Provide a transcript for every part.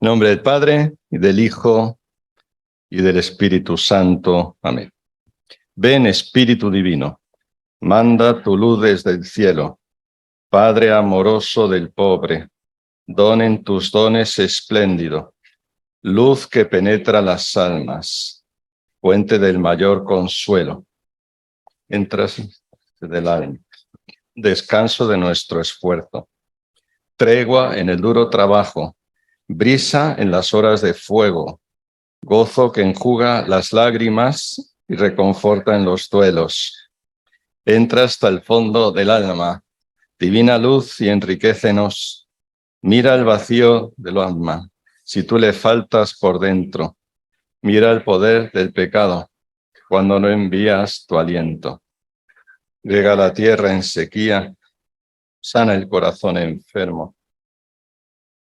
En nombre del Padre, y del Hijo, y del Espíritu Santo. Amén. Ven, Espíritu Divino, manda tu luz desde el cielo. Padre amoroso del pobre, donen tus dones espléndido, luz que penetra las almas, fuente del mayor consuelo. Entras del alma, descanso de nuestro esfuerzo, tregua en el duro trabajo, brisa en las horas de fuego, gozo que enjuga las lágrimas y reconforta en los duelos. Entra hasta el fondo del alma, divina luz, y enriquécenos. Mira el vacío del alma, si tú le faltas por dentro. Mira el poder del pecado, cuando no envías tu aliento. Riega la tierra en sequía, sana el corazón enfermo.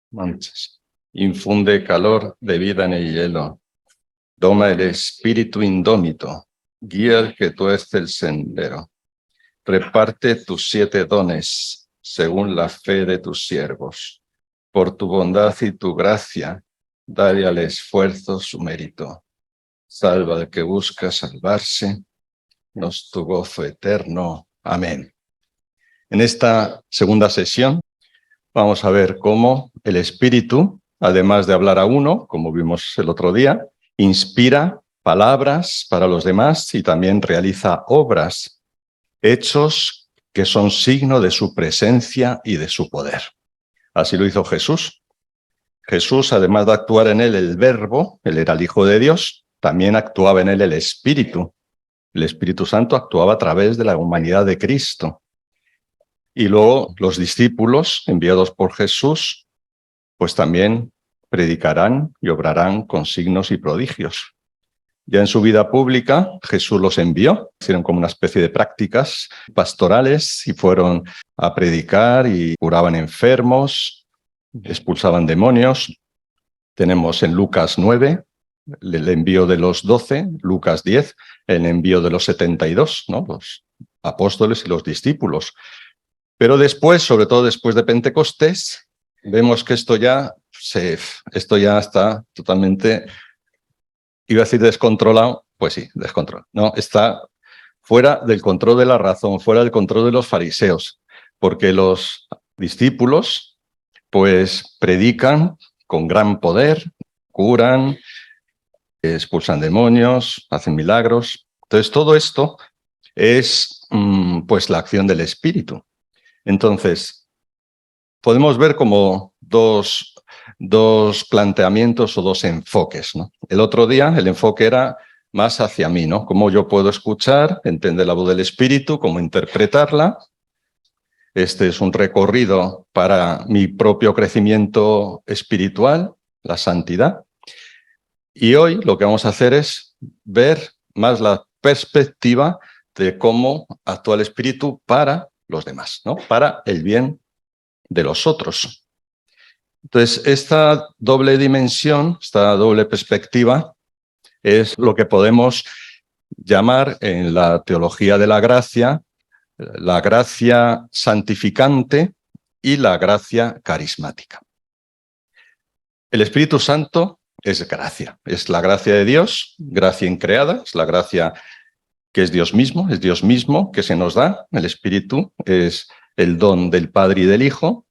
Manchas. Infunde calor de vida en el hielo. Toma el espíritu indómito, guía el que tuerce el sendero. Reparte tus 7 dones, según la fe de tus siervos. Por tu bondad y tu gracia, dale al esfuerzo su mérito. Salva al que busca salvarse, nos tu gozo eterno. Amén. En esta segunda sesión vamos a ver cómo el Espíritu, además de hablar a uno, como vimos el otro día, inspira palabras para los demás y también realiza obras, hechos que son signo de su presencia y de su poder. Así lo hizo Jesús. Jesús, además de actuar en él el Verbo, él era el Hijo de Dios, también actuaba en él el Espíritu. El Espíritu Santo actuaba a través de la humanidad de Cristo. Y luego los discípulos enviados por Jesús, pues también predicarán y obrarán con signos y prodigios. Ya en su vida pública, Jesús los envió, hicieron como una especie de prácticas pastorales y fueron a predicar y curaban enfermos, expulsaban demonios. Tenemos en Lucas 9 el envío de los 12, Lucas 10, el envío de los 72, ¿no? Los apóstoles y los discípulos. Pero después, sobre todo después de Pentecostés, vemos que esto ya está totalmente, iba a decir descontrolado, pues sí, descontrolado. No, está fuera del control de la razón, fuera del control de los fariseos, porque los discípulos pues predican con gran poder, curan, expulsan demonios, hacen milagros. Entonces todo esto es pues la acción del Espíritu. Entonces, podemos ver como dos planteamientos o dos enfoques, ¿no? El otro día el enfoque era más hacia mí, ¿no? Cómo yo puedo escuchar, entender la voz del Espíritu, cómo interpretarla. Este es un recorrido para mi propio crecimiento espiritual, la santidad. Y hoy lo que vamos a hacer es ver más la perspectiva de cómo actúa el Espíritu para los demás, ¿no? Para el bien de los otros. Entonces, esta doble dimensión, esta doble perspectiva, es lo que podemos llamar en la teología de la gracia santificante y la gracia carismática. El Espíritu Santo es gracia, es la gracia de Dios, gracia increada, es la gracia que es Dios mismo que se nos da. El Espíritu es el don del Padre y del Hijo,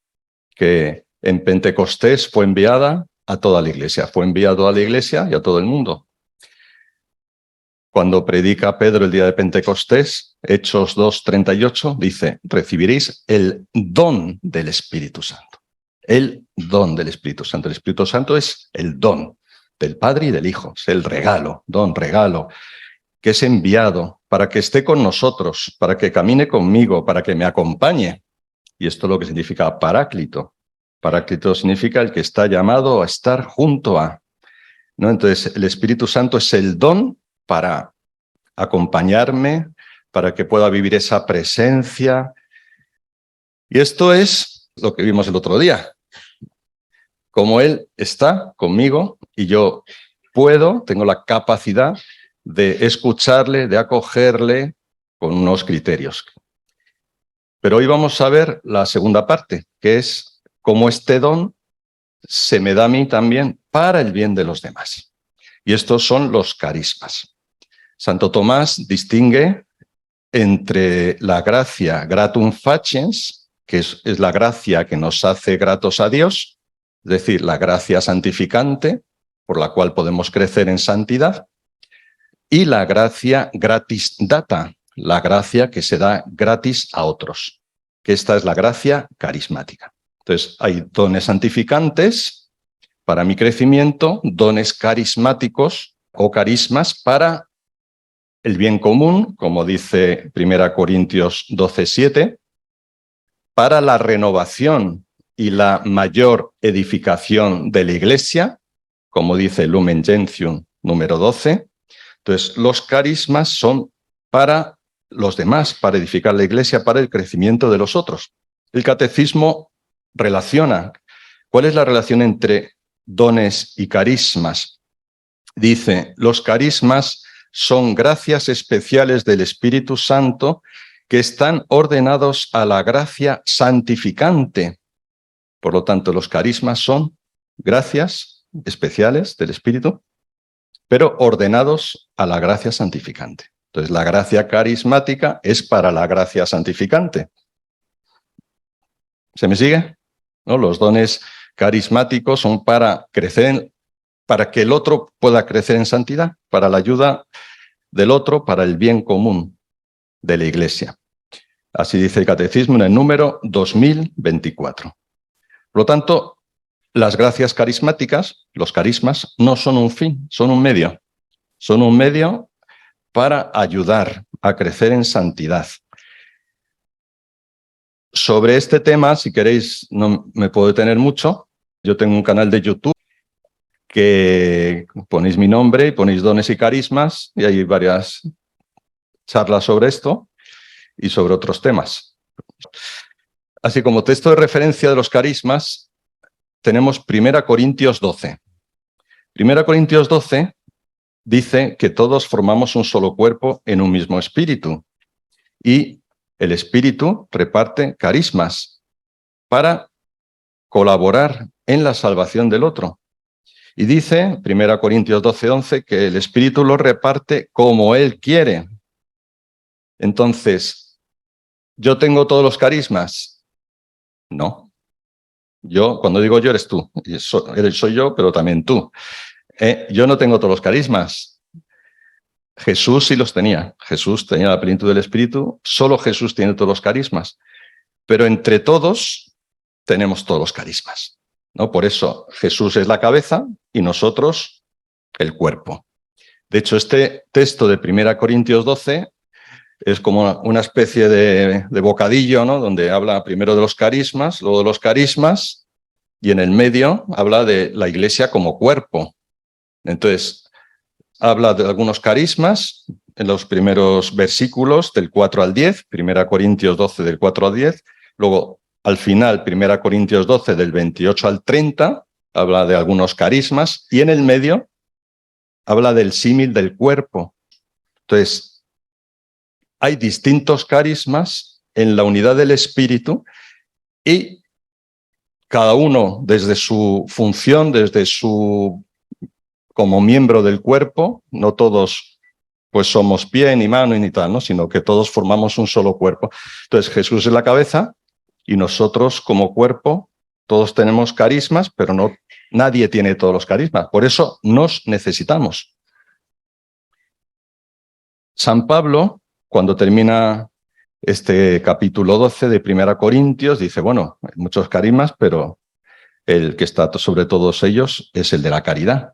que en Pentecostés fue enviada a toda la Iglesia, fue enviado a la Iglesia y a todo el mundo. Cuando predica Pedro el día de Pentecostés, Hechos 2:38, dice, recibiréis el don del Espíritu Santo. El don del Espíritu Santo. El Espíritu Santo es el don del Padre y del Hijo, es el regalo, regalo, que es enviado para que esté con nosotros, para que camine conmigo, para que me acompañe. Y esto es lo que significa paráclito. Paráclito significa el que está llamado a estar junto a, ¿no? Entonces, el Espíritu Santo es el don para acompañarme, para que pueda vivir esa presencia. Y esto es lo que vimos el otro día. Como Él está conmigo y yo tengo la capacidad de escucharle, de acogerle con unos criterios. Pero hoy vamos a ver la segunda parte, que es cómo este don se me da a mí también para el bien de los demás. Y estos son los carismas. Santo Tomás distingue entre la gracia gratum faciens, que es la gracia que nos hace gratos a Dios, es decir, la gracia santificante, por la cual podemos crecer en santidad, y la gracia gratis data, la gracia que se da gratis a otros, que esta es la gracia carismática. Entonces, hay dones santificantes para mi crecimiento, dones carismáticos o carismas para el bien común, como dice 1 Corintios 12:7, para la renovación y la mayor edificación de la Iglesia, como dice Lumen Gentium número 12. Entonces, los carismas son para los demás, para edificar la Iglesia, para el crecimiento de los otros. El catecismo relaciona. ¿Cuál es la relación entre dones y carismas? Dice, los carismas son gracias especiales del Espíritu Santo que están ordenados a la gracia santificante. Por lo tanto, los carismas son gracias especiales del Espíritu, pero ordenados a la gracia santificante. Entonces, la gracia carismática es para la gracia santificante. ¿Se me sigue? ¿No? Los dones carismáticos son para crecer, para que el otro pueda crecer en santidad, para la ayuda del otro, para el bien común de la Iglesia. Así dice el Catecismo en el número 2024. Por lo tanto, las gracias carismáticas, los carismas, no son un fin, son un medio. Son un medio para ayudar a crecer en santidad. Sobre este tema, si queréis, no me puedo detener mucho. Yo tengo un canal de YouTube que ponéis mi nombre y ponéis dones y carismas, y hay varias charlas sobre esto y sobre otros temas. Así como texto de referencia de los carismas, tenemos 1 Corintios 12. 1 Corintios 12 dice que todos formamos un solo cuerpo en un mismo espíritu, y el espíritu reparte carismas para colaborar en la salvación del otro. Y dice 1 Corintios 12:11 que el espíritu lo reparte como él quiere. Entonces, ¿yo tengo todos los carismas? No. Yo, cuando digo yo, eres tú. Soy yo, pero también tú. Yo no tengo todos los carismas. Jesús sí los tenía. Jesús tenía la plenitud del Espíritu. Solo Jesús tiene todos los carismas. Pero entre todos tenemos todos los carismas, ¿no? Por eso Jesús es la cabeza y nosotros el cuerpo. De hecho, este texto de 1 Corintios 12 es como una especie de bocadillo, ¿no? Donde habla primero de los carismas, luego de los carismas, y en el medio habla de la Iglesia como cuerpo. Entonces, habla de algunos carismas en los primeros versículos del 4 al 10, 1 Corintios 12 del 4 al 10, luego al final 1 Corintios 12 del 28 al 30, habla de algunos carismas, y en el medio habla del símil del cuerpo. Entonces, hay distintos carismas en la unidad del Espíritu y cada uno desde su función, desde su como miembro del cuerpo, no todos pues somos pie ni mano ni tal, ¿no? Sino que todos formamos un solo cuerpo. Entonces Jesús es la cabeza y nosotros como cuerpo todos tenemos carismas, pero nadie tiene todos los carismas. Por eso nos necesitamos. San Pablo, cuando termina este capítulo 12 de 1 Corintios, dice, bueno, hay muchos carismas, pero el que está sobre todos ellos es el de la caridad.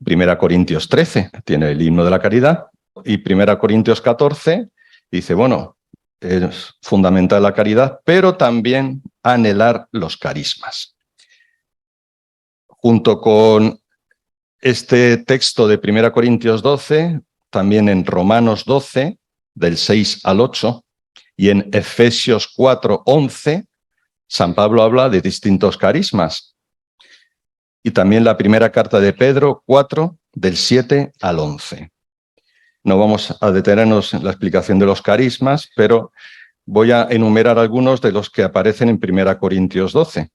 1 Corintios 13 tiene el himno de la caridad, y 1 Corintios 14 dice, bueno, es fundamental la caridad, pero también anhelar los carismas. Junto con este texto de 1 Corintios 12, también en Romanos 12, del 6 al 8, y en Efesios 4, 11, San Pablo habla de distintos carismas. Y también la primera carta de Pedro 4, del 7 al 11. No vamos a detenernos en la explicación de los carismas, pero voy a enumerar algunos de los que aparecen en 1 Corintios 12.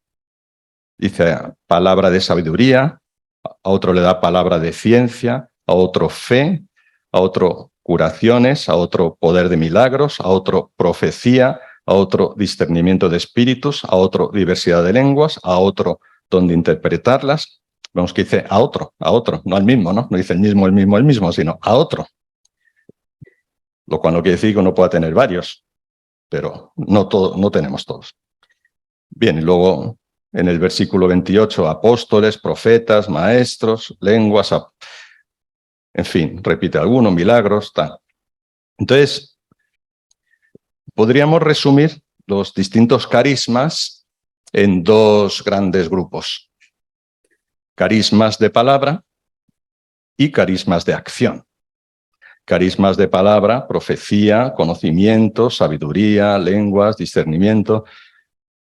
Dice palabra de sabiduría, a otro le da palabra de ciencia, a otro fe, a otro curaciones, a otro poder de milagros, a otro profecía, a otro discernimiento de espíritus, a otro diversidad de lenguas, a otro don de interpretarlas. Vemos que dice a otro, no al mismo, ¿no? No dice el mismo, sino a otro. Lo cual no quiere decir que uno pueda tener varios, pero no tenemos todos. Bien, y luego en el versículo 28, apóstoles, profetas, maestros, lenguas, en fin, repite alguno, milagros, tal. Entonces, podríamos resumir los distintos carismas en dos grandes grupos. Carismas de palabra y carismas de acción. Carismas de palabra, profecía, conocimiento, sabiduría, lenguas, discernimiento.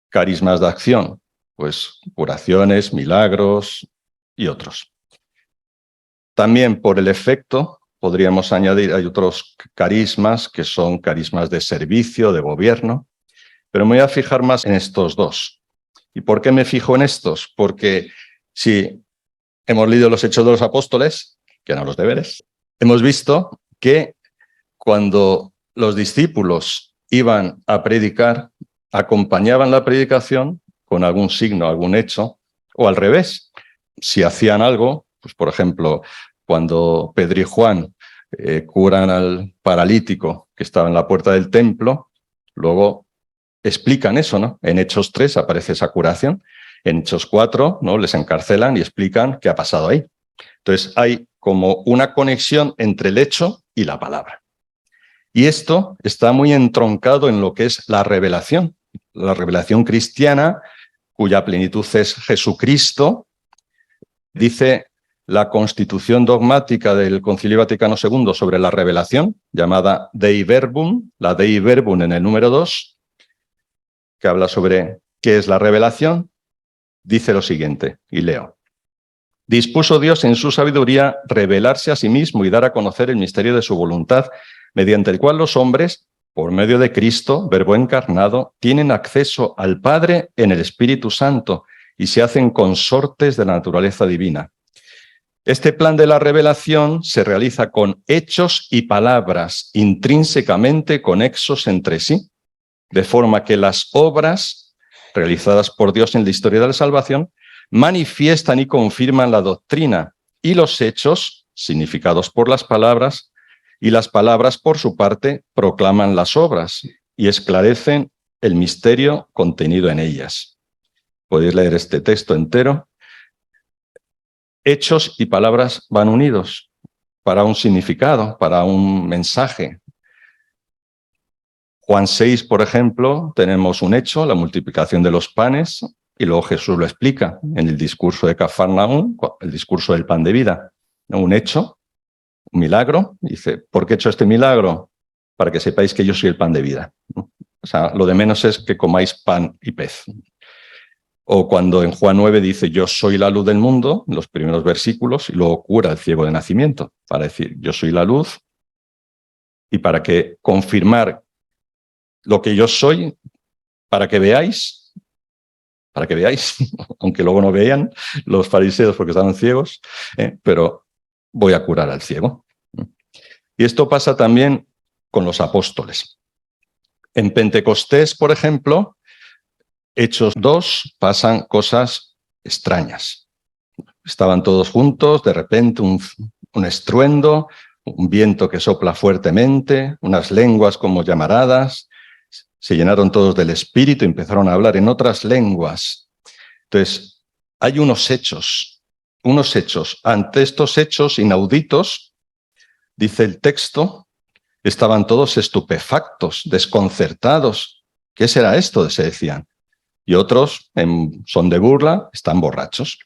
Carismas de acción, pues curaciones, milagros y otros. También por el efecto podríamos añadir, hay otros carismas que son carismas de servicio, de gobierno, pero me voy a fijar más en estos dos. ¿Y por qué me fijo en estos? Porque si hemos leído los Hechos de los Apóstoles, que eran los deberes, hemos visto que cuando los discípulos iban a predicar, acompañaban la predicación con algún signo, algún hecho, o al revés. Si hacían algo, pues por ejemplo, cuando Pedro y Juan curan al paralítico que estaba en la puerta del templo, luego explican eso, ¿no? En Hechos 3 aparece esa curación, en Hechos 4, ¿no? Les encarcelan y explican qué ha pasado ahí. Entonces hay como una conexión entre el hecho y la palabra. Y esto está muy entroncado en lo que es la revelación cristiana, cuya plenitud es Jesucristo. Dice la Constitución dogmática del Concilio Vaticano II sobre la revelación, llamada Dei Verbum, la Dei Verbum en el número 2, que habla sobre qué es la revelación, dice lo siguiente, y leo. Dispuso Dios en su sabiduría revelarse a sí mismo y dar a conocer el misterio de su voluntad, mediante el cual los hombres, por medio de Cristo, Verbo encarnado, tienen acceso al Padre en el Espíritu Santo y se hacen consortes de la naturaleza divina. Este plan de la revelación se realiza con hechos y palabras intrínsecamente conexos entre sí, de forma que las obras realizadas por Dios en la historia de la salvación manifiestan y confirman la doctrina, y los hechos, significados por las palabras, y las palabras, por su parte, proclaman las obras y esclarecen el misterio contenido en ellas. Podéis leer este texto entero. Hechos y palabras van unidos para un significado, para un mensaje. Juan 6, por ejemplo, tenemos un hecho, la multiplicación de los panes, y luego Jesús lo explica en el discurso de Cafarnaúm, el discurso del pan de vida. Un hecho, un milagro, dice, ¿por qué he hecho este milagro? Para que sepáis que yo soy el pan de vida. O sea, lo de menos es que comáis pan y pez. O cuando en Juan 9 dice, yo soy la luz del mundo, en los primeros versículos, y luego cura al ciego de nacimiento, para decir, yo soy la luz, y para que confirmar lo que yo soy, para que veáis, aunque luego no veían los fariseos porque estaban ciegos, pero voy a curar al ciego. Y esto pasa también con los apóstoles. En Pentecostés, por ejemplo, Hechos 2, pasan cosas extrañas. Estaban todos juntos, de repente un estruendo, un viento que sopla fuertemente, unas lenguas como llamaradas, se llenaron todos del Espíritu y empezaron a hablar en otras lenguas. Entonces, hay unos hechos. Ante estos hechos inauditos, dice el texto, estaban todos estupefactos, desconcertados. ¿Qué será esto?, se decían. Y otros, en son de burla, están borrachos.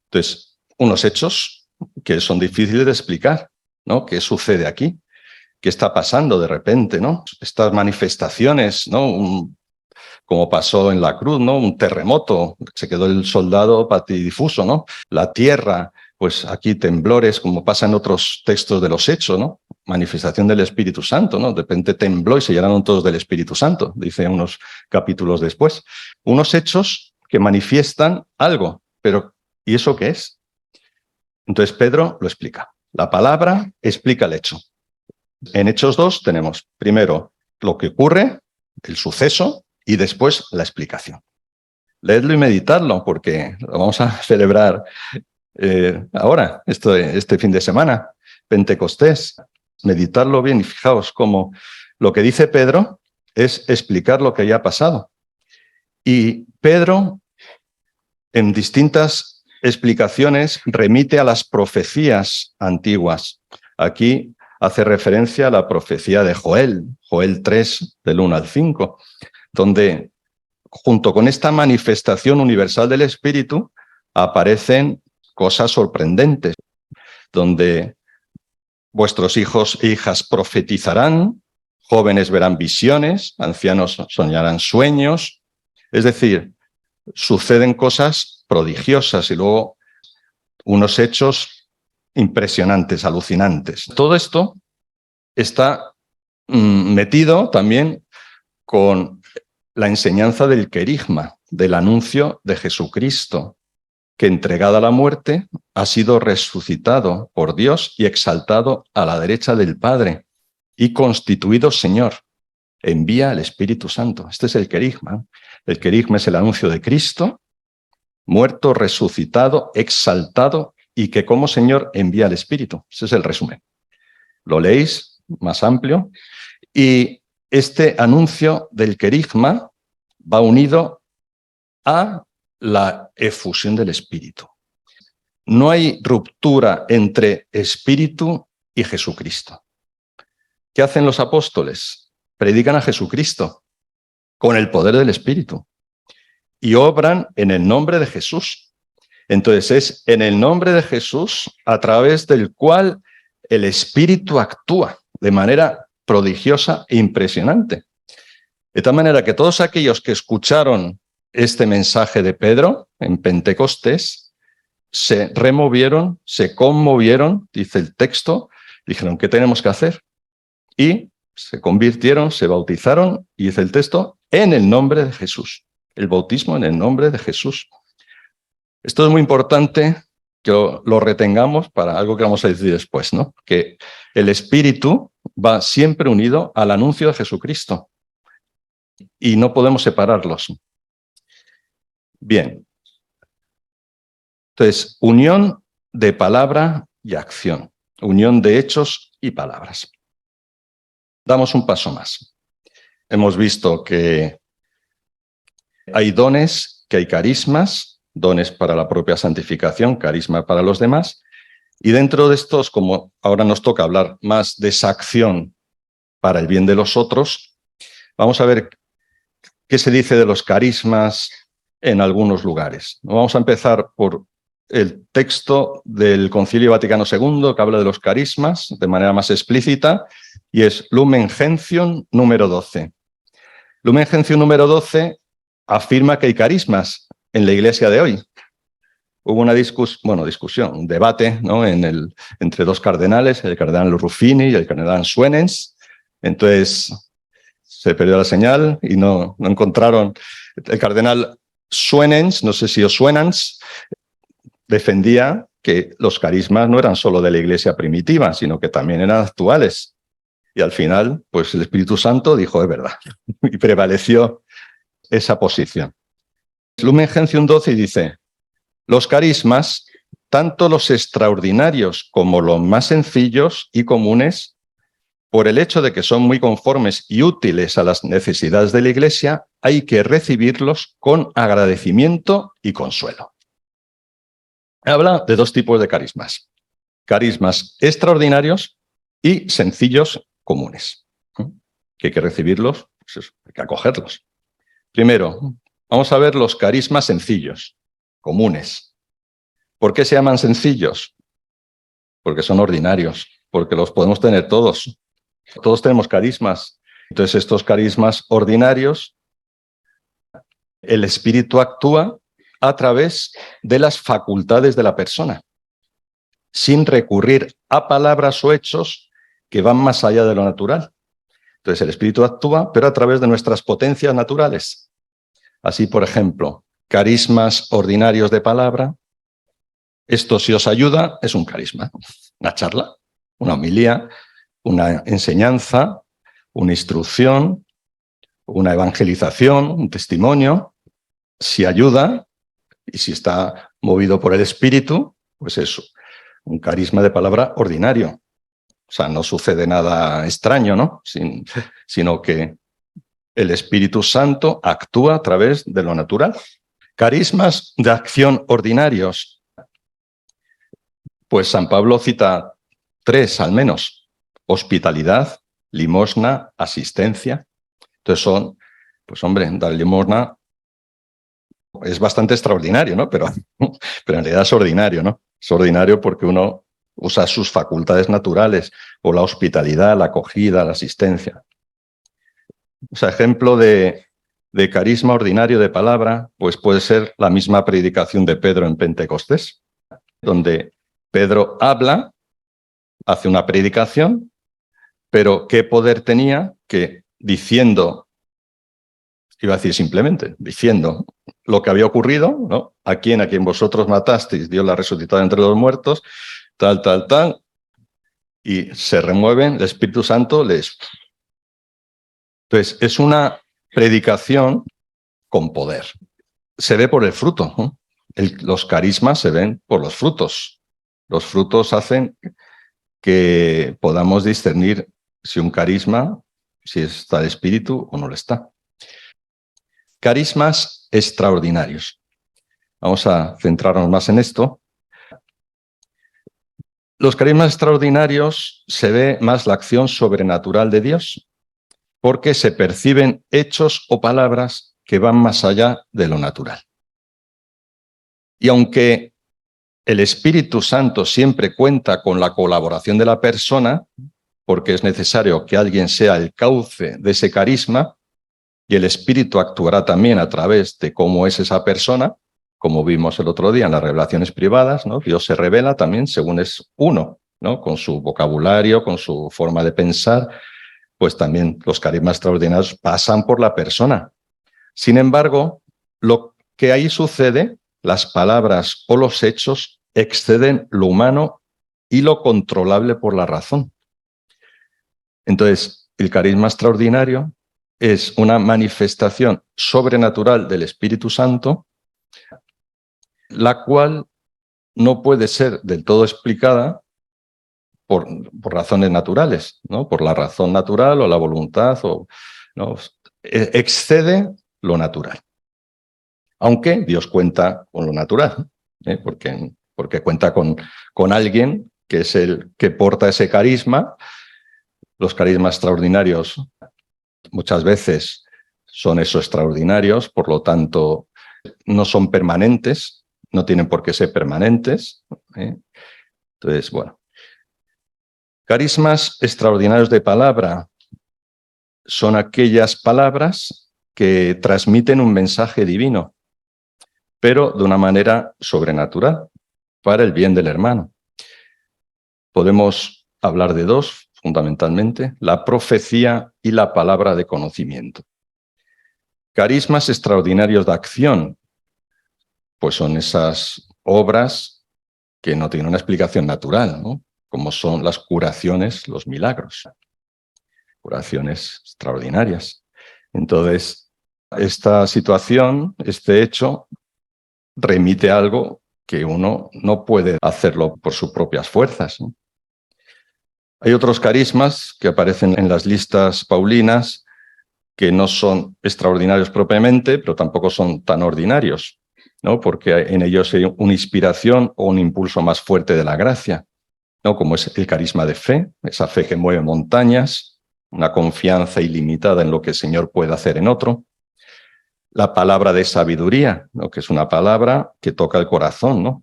Entonces, unos hechos que son difíciles de explicar, ¿no? ¿Qué sucede aquí? ¿Qué está pasando de repente, no? Estas manifestaciones, ¿no? Como pasó en la cruz, ¿no? Un terremoto, se quedó el soldado patidifuso, ¿no? La tierra, pues aquí temblores, como pasa en otros textos de los Hechos, ¿no? Manifestación del Espíritu Santo, ¿no? De repente tembló y se llenaron todos del Espíritu Santo, dice unos capítulos después. Unos hechos que manifiestan algo, pero ¿y eso qué es? Entonces Pedro lo explica. La palabra explica el hecho. En Hechos 2 tenemos primero lo que ocurre, el suceso, y después la explicación. Leedlo y meditadlo, porque lo vamos a celebrar ahora, este fin de semana, Pentecostés. Meditadlo bien y fijaos cómo lo que dice Pedro es explicar lo que ya ha pasado. Y Pedro, en distintas explicaciones, remite a las profecías antiguas. Aquí hace referencia a la profecía de Joel 3, del 1 al 5, donde junto con esta manifestación universal del Espíritu aparecen cosas sorprendentes, donde vuestros hijos e hijas profetizarán, jóvenes verán visiones, ancianos soñarán sueños. Es decir, suceden cosas prodigiosas y luego unos hechos impresionantes, alucinantes. Todo esto está metido también con la enseñanza del querigma, del anuncio de Jesucristo, que entregada a la muerte ha sido resucitado por Dios y exaltado a la derecha del Padre y constituido Señor. Envía el Espíritu Santo. Este es el querigma. El querigma es el anuncio de Cristo, muerto, resucitado, exaltado y que como Señor envía el Espíritu. Ese es el resumen. Lo leéis más amplio y este anuncio del querigma va unido a la efusión del Espíritu. No hay ruptura entre Espíritu y Jesucristo. ¿Qué hacen los apóstoles? Predican a Jesucristo con el poder del Espíritu y obran en el nombre de Jesús. Entonces es en el nombre de Jesús a través del cual el Espíritu actúa de manera prodigiosa e impresionante. De tal manera que todos aquellos que escucharon este mensaje de Pedro en Pentecostés se removieron, se conmovieron, dice el texto, dijeron, ¿qué tenemos que hacer? Y se convirtieron, se bautizaron, y dice el texto, en el nombre de Jesús. El bautismo en el nombre de Jesús. Esto es muy importante que lo retengamos para algo que vamos a decir después, ¿no? Que el Espíritu va siempre unido al anuncio de Jesucristo y no podemos separarlos. Bien. Entonces, unión de palabra y acción, unión de hechos y palabras. Damos un paso más. Hemos visto que hay dones, que hay carismas, dones para la propia santificación, carisma para los demás, y dentro de estos, como ahora nos toca hablar más de esa acción para el bien de los otros, vamos a ver qué se dice de los carismas en algunos lugares. Vamos a empezar por el texto del Concilio Vaticano II, que habla de los carismas de manera más explícita, y es Lumen Gentium número 12. Lumen Gentium número 12 afirma que hay carismas en la iglesia de hoy. Hubo una discusión, un debate, ¿no? entre dos cardenales, el cardenal Ruffini y el cardenal Suenens. Entonces se perdió la señal y no encontraron. El cardenal Suenens, no sé si os suenan, defendía que los carismas no eran solo de la iglesia primitiva, sino que también eran actuales. Y al final, pues el Espíritu Santo dijo, es verdad, y prevaleció esa posición. Lumen Gentium 12 dice, los carismas, tanto los extraordinarios como los más sencillos y comunes, por el hecho de que son muy conformes y útiles a las necesidades de la iglesia, hay que recibirlos con agradecimiento y consuelo. Habla de dos tipos de carismas. Carismas extraordinarios y sencillos comunes. Que hay que recibirlos, pues eso, hay que acogerlos. Primero, vamos a ver los carismas sencillos, comunes. ¿Por qué se llaman sencillos? Porque son ordinarios, porque los podemos tener todos. Todos tenemos carismas. Entonces, estos carismas ordinarios, el Espíritu actúa a través de las facultades de la persona, sin recurrir a palabras o hechos que van más allá de lo natural. Entonces el Espíritu actúa, pero a través de nuestras potencias naturales. Así, por ejemplo, carismas ordinarios de palabra. Esto, si os ayuda, es un carisma. Una charla, una homilía, una enseñanza, una instrucción, una evangelización, un testimonio. Si ayuda y si está movido por el Espíritu, pues eso, un carisma de palabra ordinario. O sea, no sucede nada extraño, ¿no? Sino que el Espíritu Santo actúa a través de lo natural. Carismas de acción ordinarios. Pues San Pablo cita 3 al menos: hospitalidad, limosna, asistencia. Entonces son, pues hombre, dar limosna es bastante extraordinario, ¿no? Pero en realidad es ordinario, ¿no? Es ordinario porque uno usa sus facultades naturales, o la hospitalidad, la acogida, la asistencia. O sea, ejemplo de carisma ordinario de palabra, pues puede ser la misma predicación de Pedro en Pentecostés, donde Pedro habla, hace una predicación, pero ¿qué poder tenía? Que diciendo, iba a decir simplemente, diciendo lo que había ocurrido, ¿no? A quien vosotros matasteis, Dios la resucitó entre los muertos, tal, y se remueven, el Espíritu Santo les... Entonces, es una predicación con poder. Se ve por el fruto, ¿no? Los carismas se ven por los frutos. Los frutos hacen que podamos discernir si un carisma, si está el Espíritu o no lo está. Carismas extraordinarios. Vamos a centrarnos más en esto. Los carismas extraordinarios se ve más la acción sobrenatural de Dios, porque se perciben hechos o palabras que van más allá de lo natural. Y aunque el Espíritu Santo siempre cuenta con la colaboración de la persona, porque es necesario que alguien sea el cauce de ese carisma, y el Espíritu actuará también a través de cómo es esa persona, como vimos el otro día en las revelaciones privadas, ¿no? Dios se revela también según es uno, ¿no? Con su vocabulario, con su forma de pensar, pues también los carismas extraordinarios pasan por la persona. Sin embargo, lo que ahí sucede, las palabras o los hechos exceden lo humano y lo controlable por la razón. Entonces, el carisma extraordinario es una manifestación sobrenatural del Espíritu Santo, la cual no puede ser del todo explicada por razones naturales, ¿no? Por la razón natural o la voluntad, ¿no? Excede lo natural. Aunque Dios cuenta con lo natural, ¿eh? Porque cuenta con alguien que es el que porta ese carisma. Los carismas extraordinarios muchas veces son eso, extraordinarios, por lo tanto no son permanentes, no tienen por qué ser permanentes, ¿eh? Entonces, bueno. Carismas extraordinarios de palabra son aquellas palabras que transmiten un mensaje divino, pero de una manera sobrenatural, para el bien del hermano. Podemos hablar de 2, fundamentalmente, la profecía y la palabra de conocimiento. Carismas extraordinarios de acción, pues son esas obras que no tienen una explicación natural, ¿no? Como son las curaciones, los milagros. Curaciones extraordinarias. Entonces, esta situación, este hecho, remite a algo que uno no puede hacerlo por sus propias fuerzas, ¿no? Hay otros carismas que aparecen en las listas paulinas que no son extraordinarios propiamente, pero tampoco son tan ordinarios, ¿no? Porque en ellos hay una inspiración o un impulso más fuerte de la gracia, ¿no? Como es el carisma de fe, esa fe que mueve montañas, una confianza ilimitada en lo que el Señor puede hacer en otro. La palabra de sabiduría, ¿no? Que es una palabra que toca el corazón, ¿no?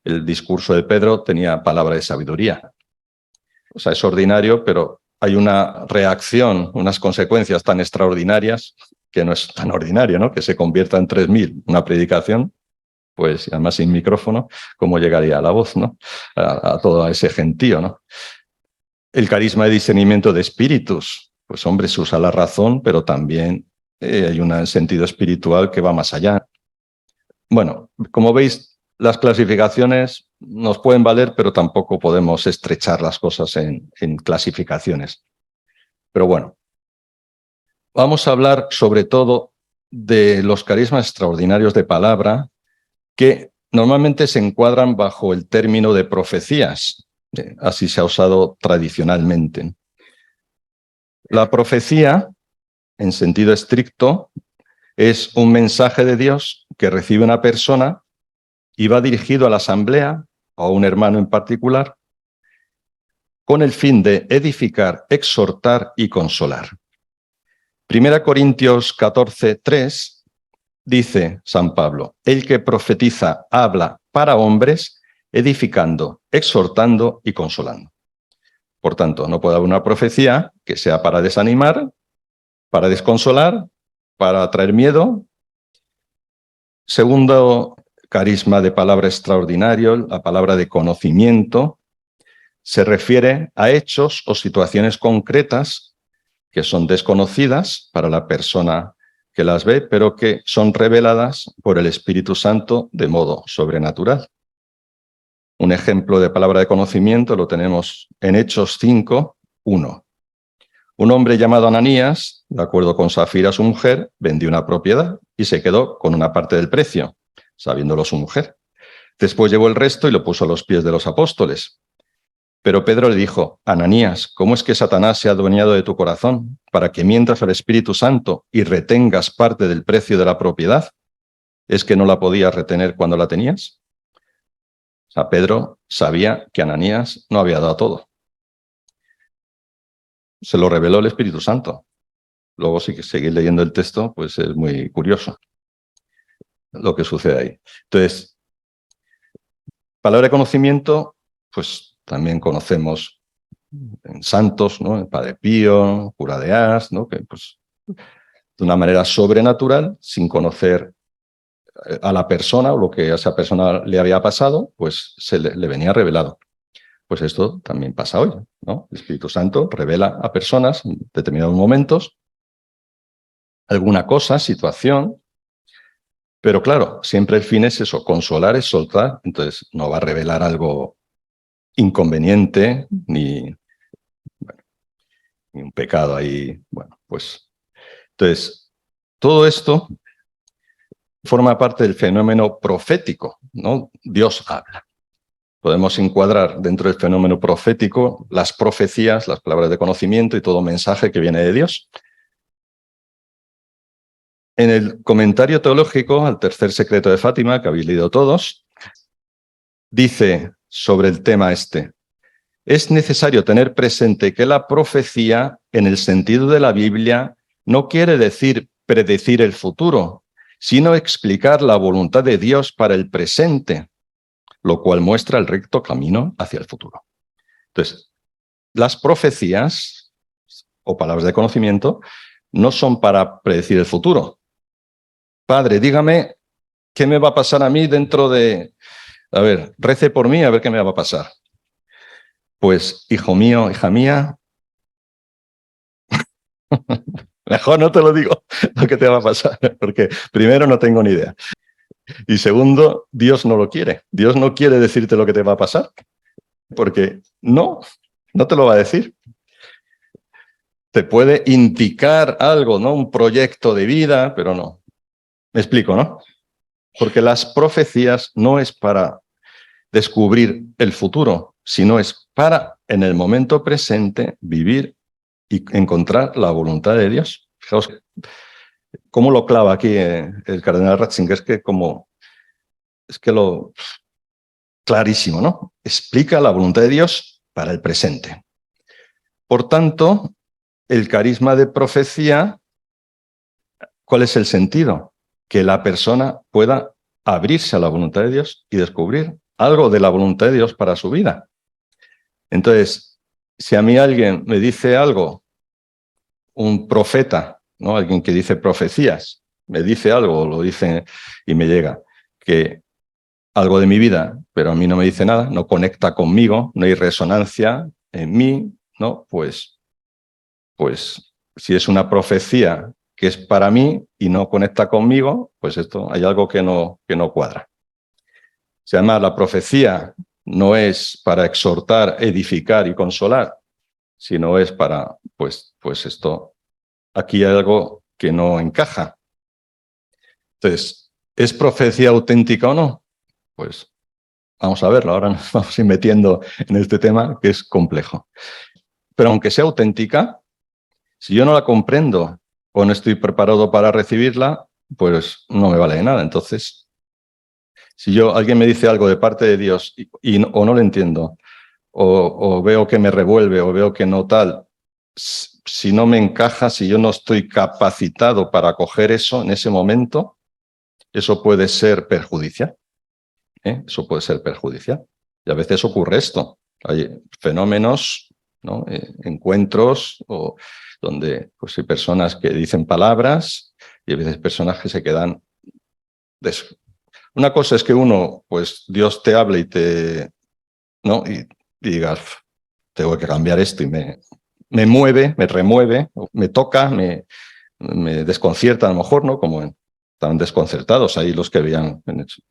El discurso de Pedro tenía palabra de sabiduría. O sea, es ordinario, pero hay una reacción, unas consecuencias tan extraordinarias que no es tan ordinario, ¿no? Que se convierta en 3.000 una predicación, pues además sin micrófono, ¿cómo llegaría la voz, ¿no? A todo ese gentío, ¿no? El carisma de discernimiento de espíritus, pues hombre, se usa la razón, pero también hay un sentido espiritual que va más allá. Bueno, como veis, las clasificaciones nos pueden valer, pero tampoco podemos estrechar las cosas en clasificaciones. Pero bueno, vamos a hablar sobre todo de los carismas extraordinarios de palabra que normalmente se encuadran bajo el término de profecías. Así se ha usado tradicionalmente. La profecía, en sentido estricto, es un mensaje de Dios que recibe una persona y va dirigido a la asamblea o a un hermano en particular con el fin de edificar, exhortar y consolar. 1 Corintios 14:3 dice San Pablo: el que profetiza habla para hombres, edificando, exhortando y consolando. Por tanto, no puede haber una profecía que sea para desanimar, para desconsolar, para traer miedo. Segundo carisma de palabra extraordinario, la palabra de conocimiento, se refiere a hechos o situaciones concretas que son desconocidas para la persona que las ve, pero que son reveladas por el Espíritu Santo de modo sobrenatural. Un ejemplo de palabra de conocimiento lo tenemos en Hechos 5:1. Un hombre llamado Ananías, de acuerdo con Safira, su mujer, vendió una propiedad y se quedó con una parte del precio, sabiéndolo su mujer. Después llevó el resto y lo puso a los pies de los apóstoles. Pero Pedro le dijo: Ananías, ¿cómo es que Satanás se ha adueñado de tu corazón para que mientas al Espíritu Santo y retengas parte del precio de la propiedad? ¿Es que no la podías retener cuando la tenías? O sea, Pedro sabía que Ananías no había dado todo. Se lo reveló el Espíritu Santo. Luego, si seguís leyendo el texto, pues es muy curioso lo que sucede ahí. Entonces, palabra de conocimiento, pues también conocemos en santos, ¿no? El Padre Pío, cura de Ars, ¿no? Que pues de una manera sobrenatural, sin conocer a la persona o lo que a esa persona le había pasado, pues se le venía revelado. Pues esto también pasa hoy, ¿no? El Espíritu Santo revela a personas en determinados momentos alguna cosa, situación, pero claro, siempre el fin es eso, consolar, es soltar, entonces no va a revelar algo inconveniente bueno, ni un pecado ahí, bueno, pues. Entonces, todo esto forma parte del fenómeno profético, ¿no? Dios habla. Podemos encuadrar dentro del fenómeno profético las profecías, las palabras de conocimiento y todo mensaje que viene de Dios. En el comentario teológico al tercer secreto de Fátima, que habéis leído todos, dice sobre el tema este: es necesario tener presente que la profecía, en el sentido de la Biblia, no quiere decir predecir el futuro, sino explicar la voluntad de Dios para el presente, lo cual muestra el recto camino hacia el futuro. Entonces, las profecías o palabras de conocimiento no son para predecir el futuro. Padre, dígame qué me va a pasar a mí dentro de... A ver, rece por mí a ver qué me va a pasar. Pues, hijo mío, hija mía, mejor no te lo digo lo que te va a pasar, porque primero no tengo ni idea. Y segundo, Dios no lo quiere. Dios no quiere decirte lo que te va a pasar, porque no te lo va a decir. Te puede indicar algo, ¿no? Un proyecto de vida, pero no. Me explico, ¿no? Porque las profecías no es para descubrir el futuro, sino es para, en el momento presente, vivir y encontrar la voluntad de Dios. Fijaos cómo lo clava aquí el cardenal Ratzinger, es que lo clarísimo, ¿no? Explica la voluntad de Dios para el presente. Por tanto, el carisma de profecía, ¿cuál es el sentido? Que la persona pueda abrirse a la voluntad de Dios y descubrir algo de la voluntad de Dios para su vida. Entonces, si a mí alguien me dice algo, un profeta, ¿no? Alguien que dice profecías, me dice algo, lo dice y me llega, que algo de mi vida, pero a mí no me dice nada, no conecta conmigo, no hay resonancia en mí, ¿no? Pues si es una profecía que es para mí y no conecta conmigo, pues esto hay algo que no cuadra. Se llama la profecía, no es para exhortar, edificar y consolar, sino es para, pues esto, aquí hay algo que no encaja. Entonces, ¿es profecía auténtica o no? Pues vamos a verlo, ahora nos vamos a ir metiendo en este tema que es complejo. Pero aunque sea auténtica, si yo no la comprendo o no estoy preparado para recibirla, pues no me vale de nada. Entonces, si alguien me dice algo de parte de Dios o no lo entiendo, o veo que me revuelve, o veo que no tal, si no me encaja, si yo no estoy capacitado para coger eso en ese momento, eso puede ser perjudicial. Eso puede ser perjudicial. Y a veces ocurre esto. Hay fenómenos, ¿no? Encuentros donde pues, hay personas que dicen palabras y a veces personas que se quedan... Una cosa es que pues Dios te hable ¿no? y digas, tengo que cambiar esto y me mueve, me remueve, me toca, me desconcierta a lo mejor, ¿no? Como estaban desconcertados ahí los que veían,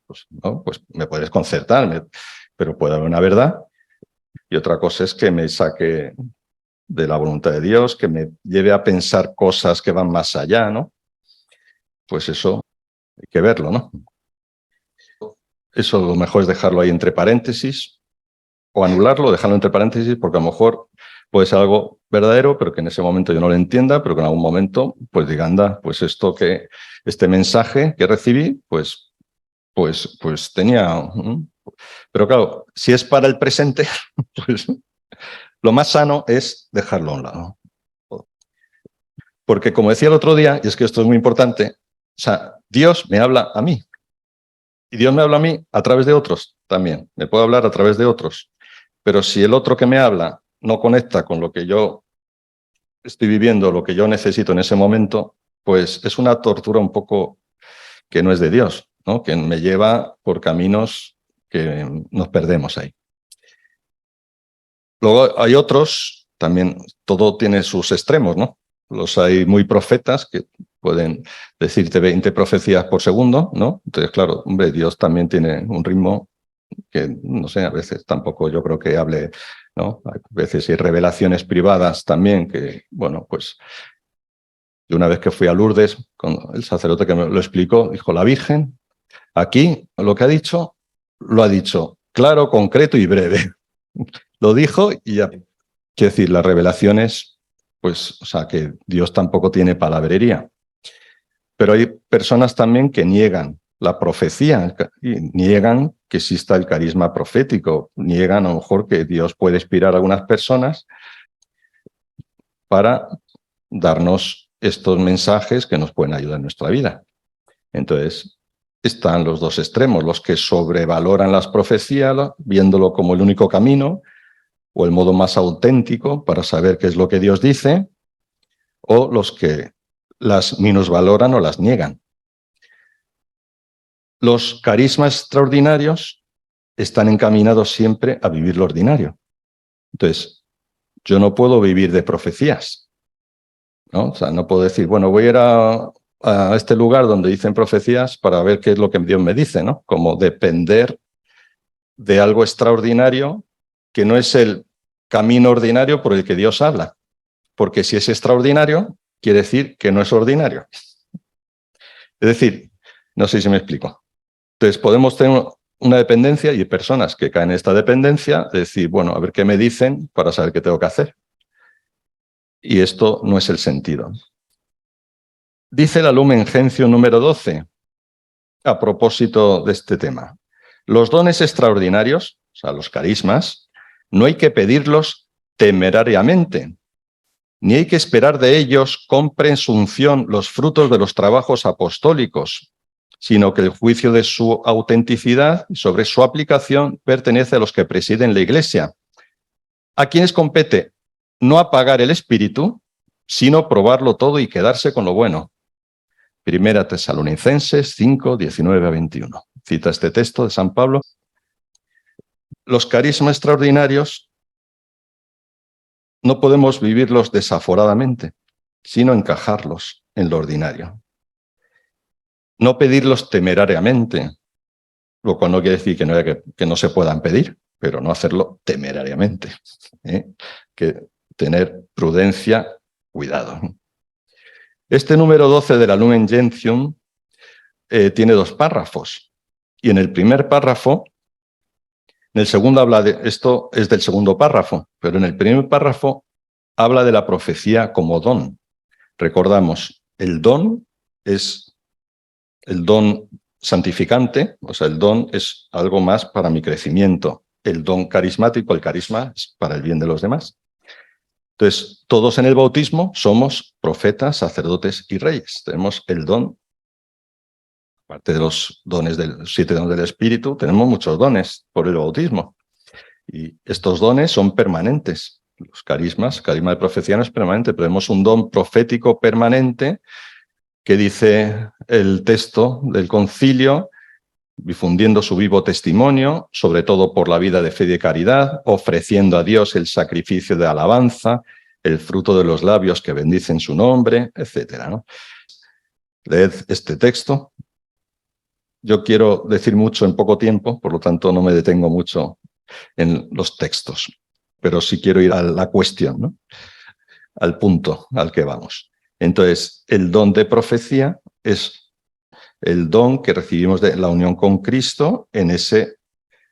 pues, ¿no? Pues me puede desconcertar, pero puede haber una verdad. Y otra cosa es que me saque de la voluntad de Dios, que me lleve a pensar cosas que van más allá, ¿no? Pues eso hay que verlo, ¿no? Eso lo mejor es dejarlo ahí entre paréntesis o anularlo, dejarlo entre paréntesis, porque a lo mejor puede ser algo verdadero, pero que en ese momento yo no lo entienda, pero que en algún momento pues diga, anda, pues este mensaje que recibí, pues tenía... Pero claro, si es para el presente, pues lo más sano es dejarlo a un lado. Porque como decía el otro día, y es que esto es muy importante, o sea, Dios me habla a mí. Y Dios me habla a mí a través de otros también. Me puede hablar a través de otros. Pero si el otro que me habla no conecta con lo que yo estoy viviendo, lo que yo necesito en ese momento, pues es una tortura un poco que no es de Dios, ¿no? Que me lleva por caminos que nos perdemos ahí. Luego hay otros, también todo tiene sus extremos, ¿no? Los hay muy profetas que pueden decirte 20 profecías por segundo, ¿no? Entonces, claro, hombre, Dios también tiene un ritmo que, no sé, a veces tampoco yo creo que hable, ¿no? A veces hay revelaciones privadas también que, bueno, pues yo una vez que fui a Lourdes, con el sacerdote que me lo explicó, dijo, la Virgen, aquí lo que ha dicho, lo ha dicho claro, concreto y breve. Lo dijo y ya. Quiero decir, las revelaciones, pues, o sea, que Dios tampoco tiene palabrería. Pero hay personas también que niegan la profecía, y niegan que exista el carisma profético, niegan a lo mejor que Dios puede inspirar a algunas personas para darnos estos mensajes que nos pueden ayudar en nuestra vida. Entonces, están los dos extremos, los que sobrevaloran las profecías, viéndolo como el único camino, o el modo más auténtico para saber qué es lo que Dios dice, o los que las minusvaloran o las niegan. Los carismas extraordinarios están encaminados siempre a vivir lo ordinario. Entonces, yo no puedo vivir de profecías, ¿no? O sea, no puedo decir, bueno, voy a ir a este lugar donde dicen profecías para ver qué es lo que Dios me dice, ¿no? Como depender de algo extraordinario que no es el camino ordinario por el que Dios habla. Porque si es extraordinario, quiere decir que no es ordinario. Es decir, no sé si me explico. Entonces, podemos tener una dependencia y hay personas que caen en esta dependencia de decir, bueno, a ver qué me dicen para saber qué tengo que hacer. Y esto no es el sentido. Dice la Lumen Gentium número 12, a propósito de este tema. Los dones extraordinarios, o sea, los carismas, no hay que pedirlos temerariamente, ni hay que esperar de ellos con presunción los frutos de los trabajos apostólicos, sino que el juicio de su autenticidad y sobre su aplicación pertenece a los que presiden la Iglesia, a quienes compete no apagar el espíritu, sino probarlo todo y quedarse con lo bueno. Primera Tesalonicenses 5, 19 a 21. Cita este texto de San Pablo. Los carismas extraordinarios no podemos vivirlos desaforadamente, sino encajarlos en lo ordinario. No pedirlos temerariamente, lo cual no quiere decir que no se puedan pedir, pero no hacerlo temerariamente. Que tener prudencia, cuidado. Este número 12 de la Lumen Gentium tiene 2 párrafos. Y en el primer párrafo, en el segundo habla de, esto es del segundo párrafo, pero en el primer párrafo habla de la profecía como don. Recordamos, el don es el don santificante, o sea, el don es algo más para mi crecimiento. El don carismático, el carisma, es para el bien de los demás. Entonces, todos en el bautismo somos profetas, sacerdotes y reyes. Tenemos el don, aparte de los dones los 7 dones del Espíritu, tenemos muchos dones por el bautismo. Y estos dones son permanentes. Los carismas, carisma de profecía no es permanente, pero tenemos un don profético permanente que dice el texto del concilio, difundiendo su vivo testimonio, sobre todo por la vida de fe y de caridad, ofreciendo a Dios el sacrificio de alabanza, el fruto de los labios que bendicen su nombre, etc., ¿no? Leed este texto. Yo quiero decir mucho en poco tiempo, por lo tanto no me detengo mucho en los textos, pero sí quiero ir a la cuestión, ¿no? Al punto al que vamos. Entonces, el don de profecía es el don que recibimos de la unión con Cristo en ese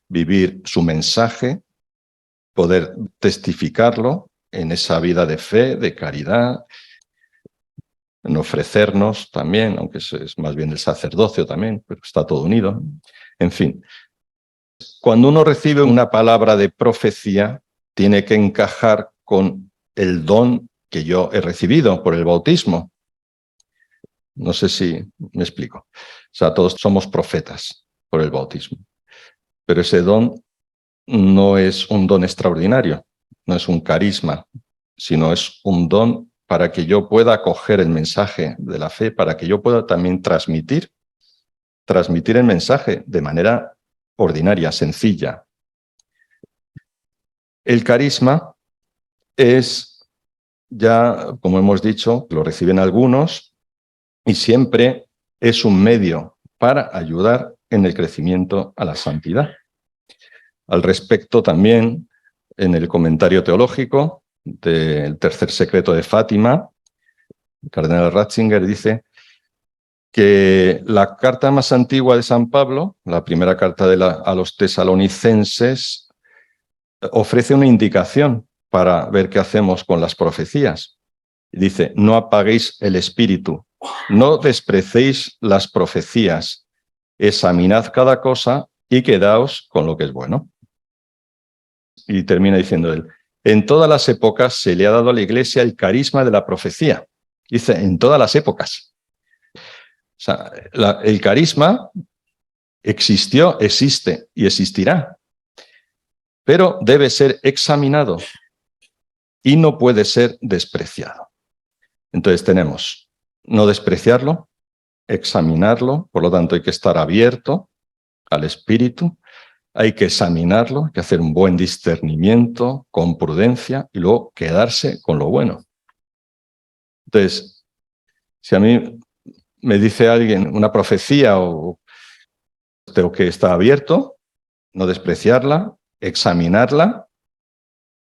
vivir su mensaje, poder testificarlo en esa vida de fe, de caridad, en ofrecernos también, aunque eso es más bien el sacerdocio también, pero está todo unido. En fin, cuando uno recibe una palabra de profecía, tiene que encajar con el don que yo he recibido por el bautismo. No sé si me explico. O sea, todos somos profetas por el bautismo. Pero ese don no es un don extraordinario, no es un carisma, sino es un don para que yo pueda acoger el mensaje de la fe, para que yo pueda también transmitir el mensaje de manera ordinaria, sencilla. El carisma es ya, como hemos dicho, lo reciben algunos y siempre es un medio para ayudar en el crecimiento a la santidad. Al respecto también, en el comentario teológico del tercer secreto de Fátima, el cardenal Ratzinger dice que la carta más antigua de San Pablo, la primera carta a los tesalonicenses, ofrece una indicación para ver qué hacemos con las profecías. Dice, no apaguéis el espíritu, no despreciéis las profecías, examinad cada cosa y quedaos con lo que es bueno. Y termina diciendo él, en todas las épocas se le ha dado a la Iglesia el carisma de la profecía. Dice, en todas las épocas. O sea, el carisma existió, existe y existirá, pero debe ser examinado y no puede ser despreciado. Entonces tenemos no despreciarlo, examinarlo, por lo tanto hay que estar abierto al Espíritu, hay que examinarlo, hay que hacer un buen discernimiento con prudencia y luego quedarse con lo bueno. Entonces, si a mí me dice alguien una profecía o tengo que estar abierto, no despreciarla, examinarla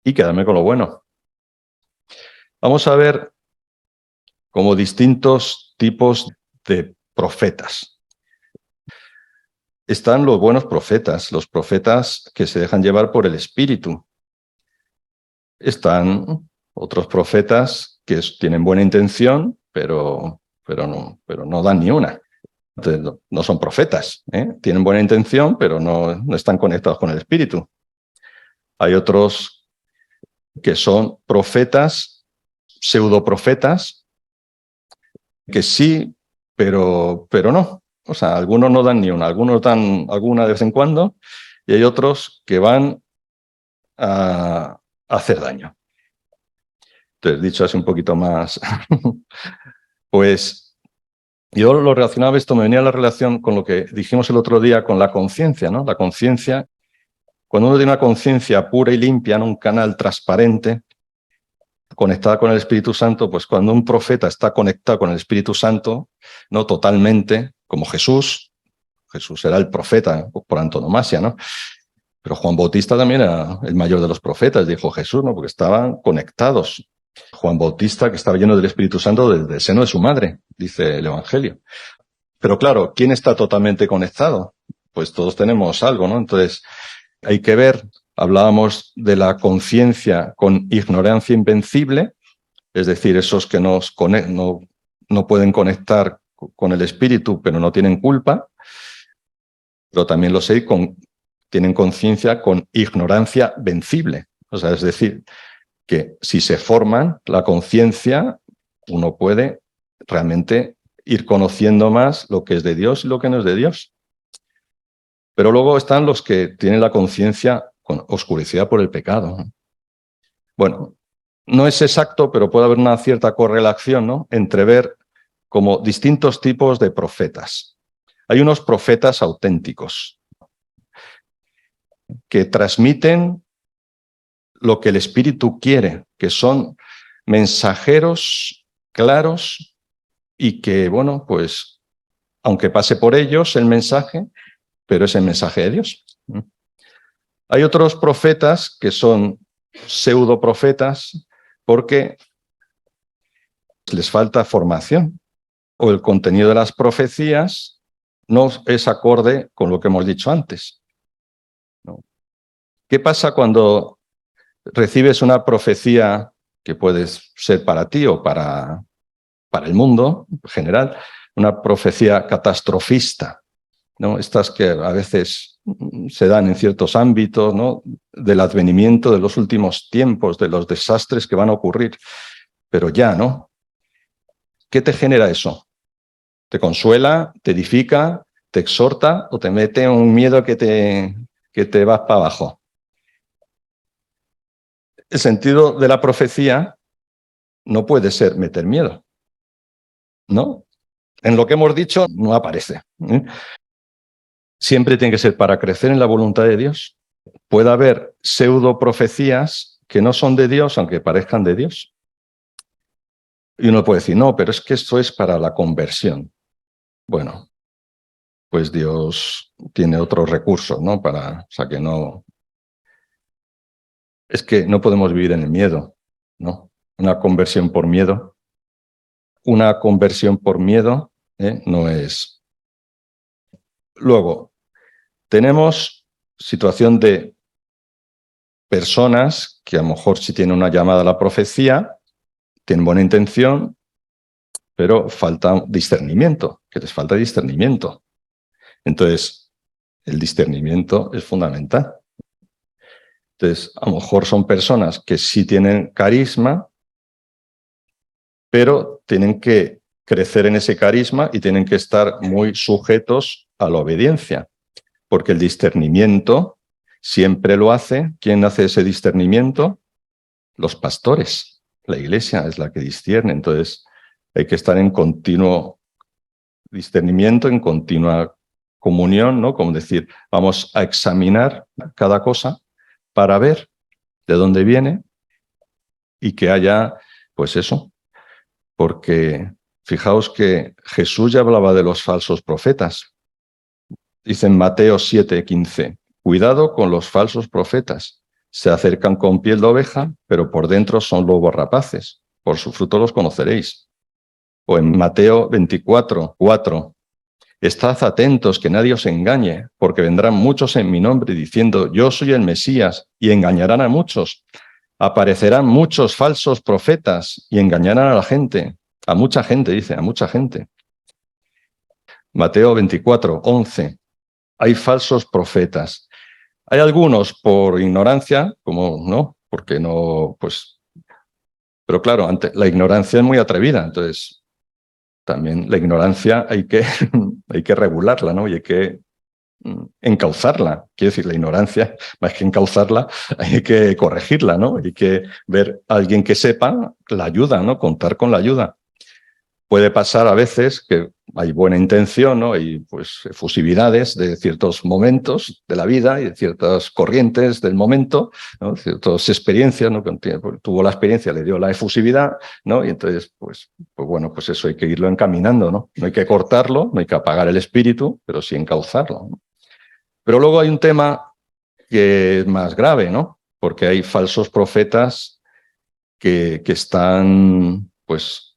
y quedarme con lo bueno. Vamos a ver como distintos tipos de profetas. Están los buenos profetas, los profetas que se dejan llevar por el Espíritu. Están otros profetas que tienen buena intención, pero no dan ni una. Entonces, no son profetas, ¿eh? Tienen buena intención, pero no están conectados con el Espíritu. Hay otros que son profetas, pseudoprofetas, que sí, pero no. O sea, algunos no dan ni una, algunos dan alguna de vez en cuando, y hay otros que van a hacer daño. Entonces, dicho así un poquito más, pues yo lo relacionaba esto, me venía la relación con lo que dijimos el otro día con la conciencia, ¿no? La conciencia, cuando uno tiene una conciencia pura y limpia, en un canal transparente, conectada con el Espíritu Santo, pues cuando un profeta está conectado con el Espíritu Santo, no totalmente, como Jesús era el profeta por antonomasia, ¿no? Pero Juan Bautista también era el mayor de los profetas, dijo Jesús, ¿no? Porque estaban conectados. Juan Bautista, que estaba lleno del Espíritu Santo desde el seno de su madre, dice el Evangelio. Pero claro, ¿quién está totalmente conectado? Pues todos tenemos algo, ¿no? Entonces, hay que ver, hablábamos de la conciencia con ignorancia invencible, es decir, esos que no pueden conectar con el Espíritu, pero no tienen culpa, pero también los hay tienen conciencia con ignorancia vencible. O sea, es decir, que si se forman la conciencia, uno puede realmente ir conociendo más lo que es de Dios y lo que no es de Dios. Pero luego están los que tienen la conciencia oscurecida por el pecado. Bueno, no es exacto, pero puede haber una cierta correlación, ¿no?, entre ver como distintos tipos de profetas. Hay unos profetas auténticos que transmiten lo que el Espíritu quiere, que son mensajeros claros y que, bueno, pues, aunque pase por ellos el mensaje, pero es el mensaje de Dios. Hay otros profetas que son pseudoprofetas porque les falta formación o el contenido de las profecías no es acorde con lo que hemos dicho antes, ¿no? ¿Qué pasa cuando recibes una profecía que puede ser para ti o para el mundo en general, una profecía catastrofista, ¿no? Estas que a veces se dan en ciertos ámbitos, ¿no?, del advenimiento de los últimos tiempos, de los desastres que van a ocurrir, pero ya, ¿no? ¿Qué te genera eso? ¿Te consuela, te edifica, te exhorta o te mete un miedo que te vas para abajo? El sentido de la profecía no puede ser meter miedo, ¿no? En lo que hemos dicho no aparece, ¿eh? Siempre tiene que ser para crecer en la voluntad de Dios. Puede haber pseudo profecías que no son de Dios, aunque parezcan de Dios. Y uno puede decir, no, pero es que esto es para la conversión. Bueno, pues Dios tiene otros recursos, ¿no? O sea, que no... Es que no podemos vivir en el miedo, ¿no? Una conversión por miedo. Una conversión por miedo, no es... Luego, tenemos situación de personas que a lo mejor sí tienen una llamada a la profecía, tienen buena intención, pero falta discernimiento, que les falta discernimiento. Entonces, el discernimiento es fundamental. Entonces, a lo mejor son personas que sí tienen carisma, pero tienen que crecer en ese carisma y tienen que estar muy sujetos a la obediencia, porque el discernimiento siempre lo hace. ¿Quién hace ese discernimiento? Los pastores. La iglesia es la que discierne. Entonces, hay que estar en continuo discernimiento, en continua comunión, ¿no? Como decir, vamos a examinar cada cosa para ver de dónde viene y que haya, pues eso, porque fijaos que Jesús ya hablaba de los falsos profetas. Dice en Mateo 7:15, cuidado con los falsos profetas. Se acercan con piel de oveja, pero por dentro son lobos rapaces. Por su fruto los conoceréis. O en Mateo 24:4, estad atentos que nadie os engañe, porque vendrán muchos en mi nombre diciendo, yo soy el Mesías, y engañarán a muchos. Aparecerán muchos falsos profetas y engañarán a la gente. A mucha gente, dice, a mucha gente. Mateo 24:11. Hay falsos profetas. Hay algunos por ignorancia, como no, porque no, pues... Pero claro, la ignorancia es muy atrevida, entonces también la ignorancia hay que regularla, ¿no? Y hay que encauzarla. Quiero decir, la ignorancia, más que encauzarla, hay que corregirla, ¿no? Hay que ver a alguien que sepa la ayuda, ¿no? Contar con la ayuda. Puede pasar a veces que hay buena intención, ¿no? Y pues efusividades de ciertos momentos de la vida y de ciertas corrientes del momento, ¿no? Ciertas experiencias, ¿no? Tuvo la experiencia, le dio la efusividad, ¿no? Y entonces, pues bueno, pues eso hay que irlo encaminando, ¿no? No hay que cortarlo, no hay que apagar el espíritu, pero sí encauzarlo, ¿no? Pero luego hay un tema que es más grave, ¿no? Porque hay falsos profetas que están, pues,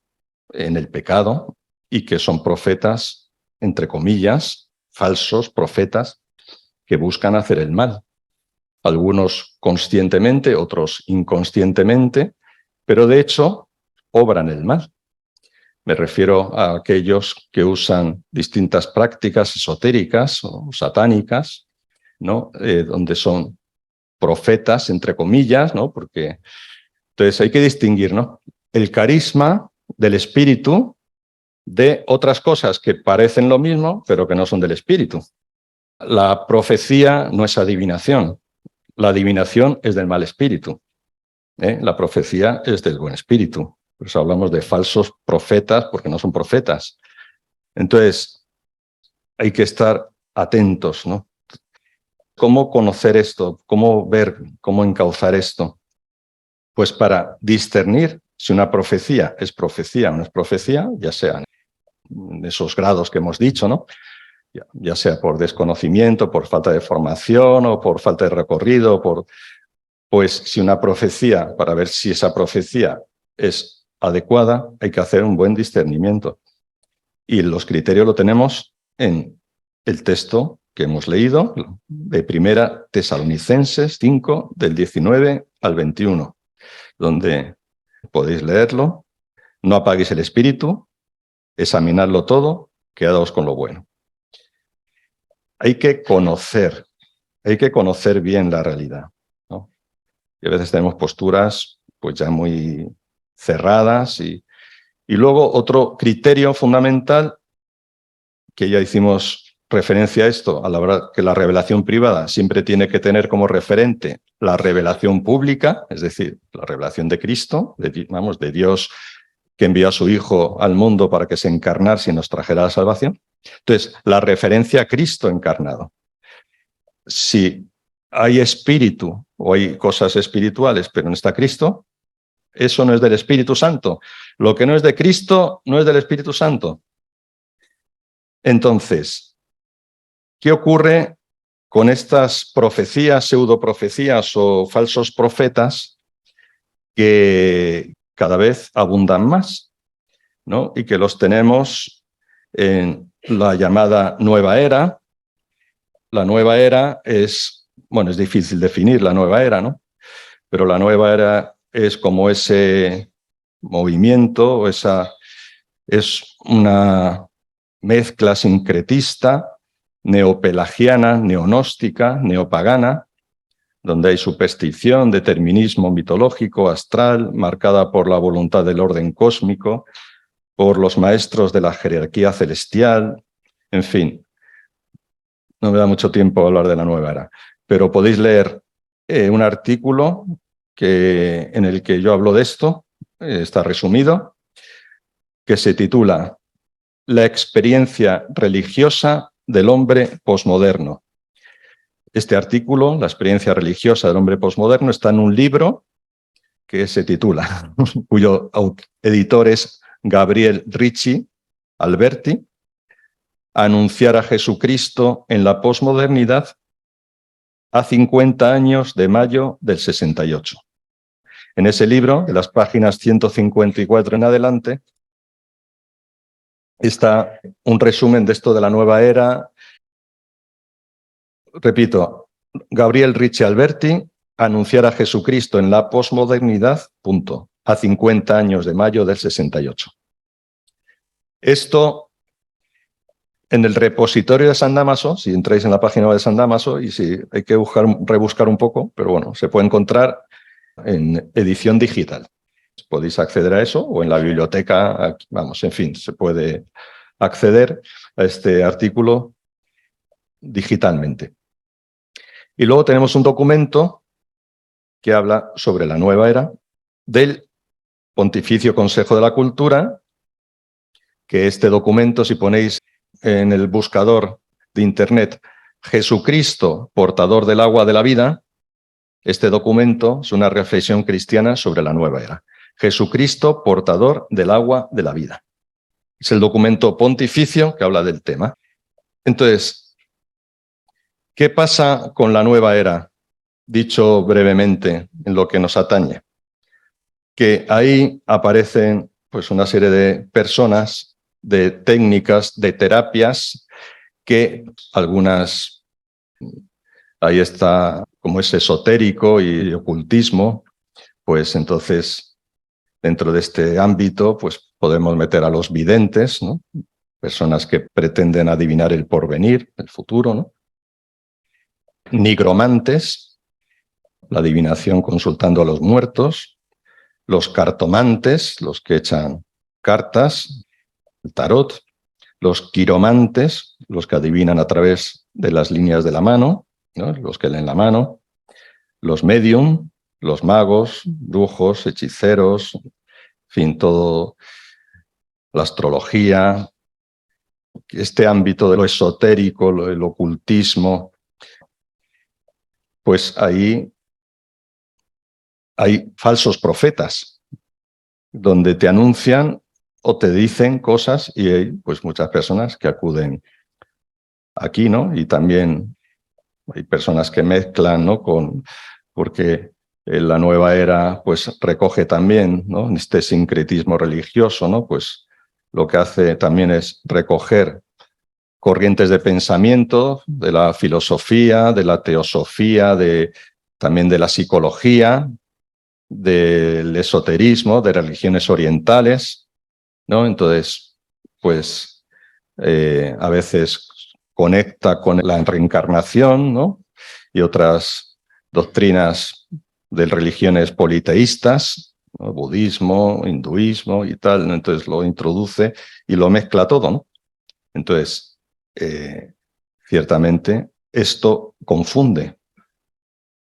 en el pecado y que son profetas, entre comillas, falsos profetas que buscan hacer el mal. Algunos conscientemente, otros inconscientemente, pero de hecho obran el mal. Me refiero a aquellos que usan distintas prácticas esotéricas o satánicas, ¿no? Donde son profetas, entre comillas, ¿no? Porque entonces hay que distinguir, ¿no? El carisma del espíritu de otras cosas que parecen lo mismo, pero que no son del espíritu. La profecía no es adivinación. La adivinación es del mal espíritu. La profecía es del buen espíritu. Por eso hablamos de falsos profetas, porque no son profetas. Entonces, hay que estar atentos, ¿no? ¿Cómo conocer esto? ¿Cómo ver, cómo encauzar esto? Pues para discernir si una profecía es profecía o no es profecía, ya sean esos grados que hemos dicho, ¿no? Ya sea por desconocimiento, por falta de formación o por falta de recorrido, pues si una profecía, para ver si esa profecía es adecuada, hay que hacer un buen discernimiento. Y los criterios lo tenemos en el texto que hemos leído, de Primera Tesalonicenses 5, del 19 al 21, donde podéis leerlo. No apaguéis el espíritu, examinadlo todo, quedaos con lo bueno. Hay que conocer bien la realidad, ¿no? Y a veces tenemos posturas pues ya muy cerradas y luego otro criterio fundamental, que ya hicimos referencia a esto, a la verdad que la revelación privada siempre tiene que tener como referente la revelación pública, es decir, la revelación de Cristo, de Dios que envió a su Hijo al mundo para que se encarnase y nos trajera la salvación. Entonces, la referencia a Cristo encarnado. Si hay espíritu o hay cosas espirituales, pero no está Cristo, eso no es del Espíritu Santo. Lo que no es de Cristo no es del Espíritu Santo. Entonces, ¿qué ocurre con estas profecías, pseudoprofecías o falsos profetas que cada vez abundan más, ¿no? Y que los tenemos en la llamada nueva era? La nueva era es, bueno, es difícil definir la nueva era, ¿no? Pero la nueva era es como ese movimiento, es una mezcla sincretista, neopelagiana, neonóstica, neopagana, donde hay superstición, determinismo mitológico, astral, marcada por la voluntad del orden cósmico, por los maestros de la jerarquía celestial, en fin. No me da mucho tiempo hablar de la nueva era, pero podéis leer un artículo en el que yo hablo de esto, está resumido, que se titula La experiencia religiosa del hombre posmoderno. Este artículo, La experiencia religiosa del hombre posmoderno, está en un libro que se titula, cuyo editor es Gabriel Ricci Alberti, Anunciar a Jesucristo en la posmodernidad a 50 años de mayo del 68. En ese libro, de las páginas 154 en adelante, está un resumen de esto de la nueva era. Repito, Gabriel Ricci Alberti, Anunciar a Jesucristo en la posmodernidad, a 50 años de mayo del 68. Esto en el repositorio de San Dámaso, si entráis en la página de San Dámaso, y si hay que rebuscar un poco, pero bueno, se puede encontrar en edición digital. Podéis acceder a eso o en la biblioteca, vamos, en fin, se puede acceder a este artículo digitalmente. Y luego tenemos un documento que habla sobre la nueva era del Pontificio Consejo de la Cultura, que este documento, si ponéis en el buscador de Internet Jesucristo, portador del agua de la vida, este documento es una reflexión cristiana sobre la nueva era. Jesucristo, portador del agua de la vida. Es el documento pontificio que habla del tema. Entonces, ¿qué pasa con la nueva era? Dicho brevemente en lo que nos atañe. Que ahí aparecen pues, una serie de personas, de técnicas, de terapias, que algunas, ahí está como es esotérico y ocultismo, pues entonces dentro de este ámbito pues podemos meter a los videntes, ¿no? Personas que pretenden adivinar el porvenir, el futuro, ¿no? Nigromantes, la adivinación consultando a los muertos, los cartomantes, los que echan cartas, el tarot, los quiromantes, los que adivinan a través de las líneas de la mano, ¿no? Los que leen la mano, los medium, los magos, brujos, hechiceros, en fin, todo, la astrología, este ámbito de lo esotérico, el ocultismo, pues ahí hay falsos profetas, donde te anuncian o te dicen cosas y hay pues muchas personas que acuden aquí, ¿no? Y también hay personas que mezclan, ¿no? Porque la nueva era pues recoge también, ¿no? Este sincretismo religioso, ¿no? Pues lo que hace también es recoger corrientes de pensamiento de la filosofía, de la teosofía, también de la psicología, del esoterismo, de religiones orientales, ¿no? Entonces, pues a veces conecta con la reencarnación, ¿no? Y otras doctrinas de religiones politeístas, ¿no? Budismo, hinduismo y tal, ¿no? Entonces lo introduce y lo mezcla todo, ¿no? Entonces, ciertamente esto confunde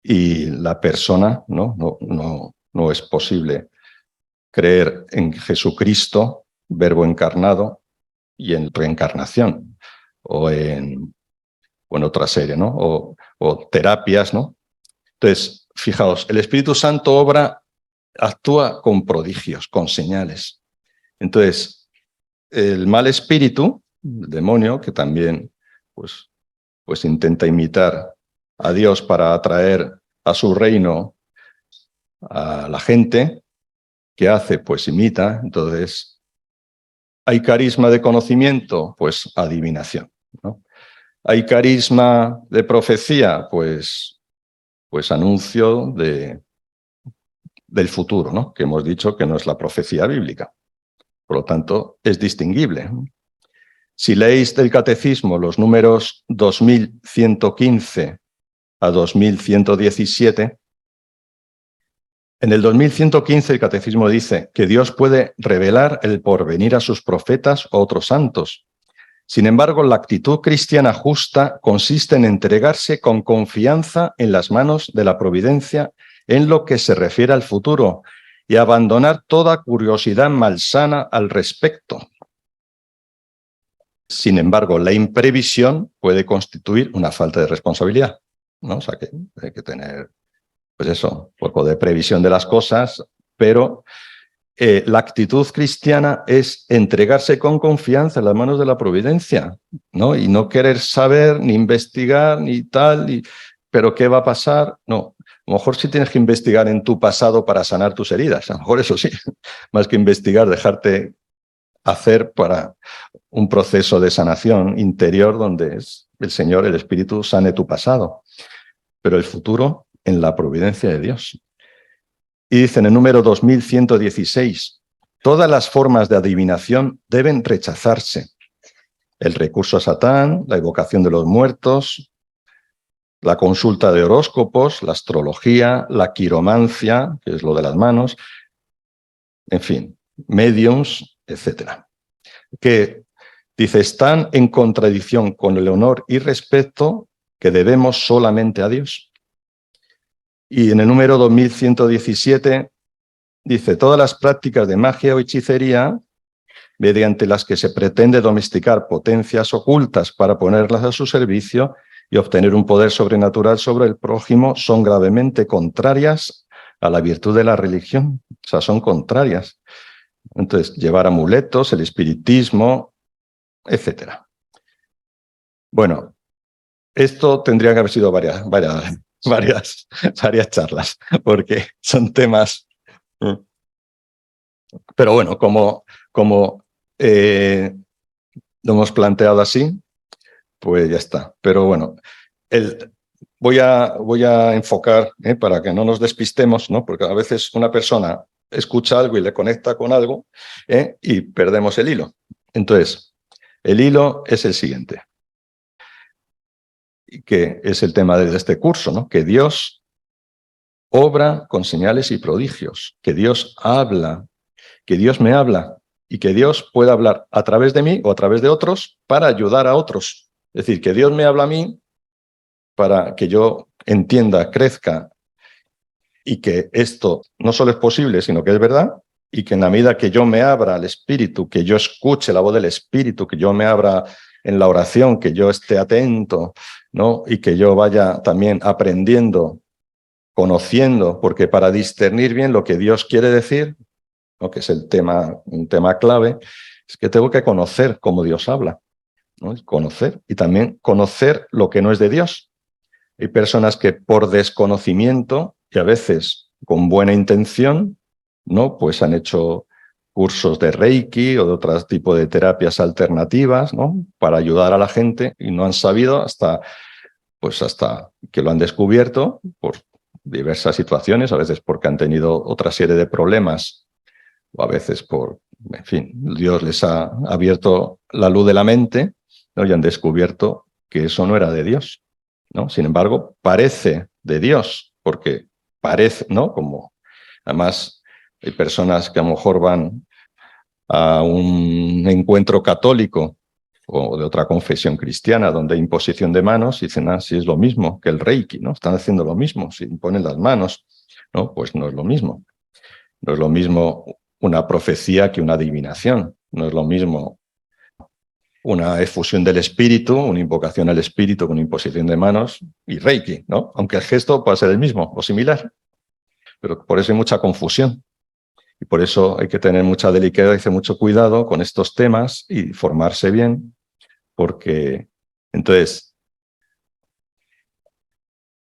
y la persona no es posible creer en Jesucristo, verbo encarnado, y en reencarnación, o en otra serie, ¿no? O terapias, ¿no? Entonces, fijaos, el Espíritu Santo actúa con prodigios, con señales. Entonces, el mal espíritu, el demonio, que también pues intenta imitar a Dios para atraer a su reino a la gente, ¿qué hace? Pues imita. Entonces, ¿hay carisma de conocimiento? Pues adivinación, ¿no? ¿Hay carisma de profecía? Pues anuncio del futuro, ¿no? Que hemos dicho que no es la profecía bíblica. Por lo tanto, es distinguible. Si leéis del Catecismo los números 2115 a 2117, en el 2115 el Catecismo dice que Dios puede revelar el porvenir a sus profetas o otros santos. Sin embargo, la actitud cristiana justa consiste en entregarse con confianza en las manos de la providencia en lo que se refiere al futuro y abandonar toda curiosidad malsana al respecto. Sin embargo, la imprevisión puede constituir una falta de responsabilidad, ¿no? O sea, que hay que tener, pues eso, un poco de previsión de las cosas, pero la actitud cristiana es entregarse con confianza en las manos de la providencia, ¿no? Y no querer saber, ni investigar, ni tal, pero ¿qué va a pasar? No. A lo mejor sí tienes que investigar en tu pasado para sanar tus heridas, a lo mejor eso sí, más que investigar, dejarte hacer para un proceso de sanación interior donde el Señor, el Espíritu, sane tu pasado. Pero el futuro en la providencia de Dios. Y dice en el número 2116, todas las formas de adivinación deben rechazarse. El recurso a Satán, la evocación de los muertos, la consulta de horóscopos, la astrología, la quiromancia, que es lo de las manos, en fin, mediums, etcétera. Que dice, están en contradicción con el honor y respeto que debemos solamente a Dios. Y en el número 2117 dice, todas las prácticas de magia o hechicería mediante las que se pretende domesticar potencias ocultas para ponerlas a su servicio y obtener un poder sobrenatural sobre el prójimo, son gravemente contrarias a la virtud de la religión. O sea, son contrarias. Entonces, llevar amuletos, el espiritismo, etcétera. Bueno, esto tendría que haber sido varias porque son temas. Pero bueno, como lo hemos planteado así, pues ya está. Pero bueno, voy a enfocar, para que no nos despistemos, ¿no? Porque a veces una persona escucha algo y le conecta con algo, y perdemos el hilo. Entonces, el hilo es el siguiente, que es el tema de este curso, ¿no? Que Dios obra con señales y prodigios, que Dios habla, que Dios me habla y que Dios pueda hablar a través de mí o a través de otros para ayudar a otros. Es decir, que Dios me habla a mí para que yo entienda, crezca y que esto no solo es posible, sino que es verdad, y que en la medida que yo me abra al Espíritu, que yo escuche la voz del Espíritu, que yo me abra en la oración, que yo esté atento, ¿no? Y que yo vaya también aprendiendo, conociendo, porque para discernir bien lo que Dios quiere decir, ¿no? Que es un tema clave, es que tengo que conocer cómo Dios habla, ¿no? Conocer y también conocer lo que no es de Dios. Hay personas que por desconocimiento y a veces con buena intención, ¿no? Pues han hecho cursos de Reiki o de otro tipo de terapias alternativas, ¿no? Para ayudar a la gente y no han sabido hasta que lo han descubierto por diversas situaciones, a veces porque han tenido otra serie de problemas o a veces en fin, Dios les ha abierto la luz de la mente, ¿no? Y han descubierto que eso no era de Dios, ¿no? Sin embargo, parece de Dios, porque parece, ¿no? Como además hay personas que a lo mejor van a un encuentro católico o de otra confesión cristiana donde hay imposición de manos y dicen, sí, es lo mismo que el Reiki, ¿no? Están haciendo lo mismo, si imponen las manos, ¿no? Pues no es lo mismo. No es lo mismo una profecía que una adivinación. No es lo mismo una efusión del espíritu, una invocación al espíritu con imposición de manos y Reiki, ¿no? Aunque el gesto pueda ser el mismo o similar. Pero por eso hay mucha confusión. Y por eso hay que tener mucha delicadeza y mucho cuidado con estos temas y formarse bien, porque entonces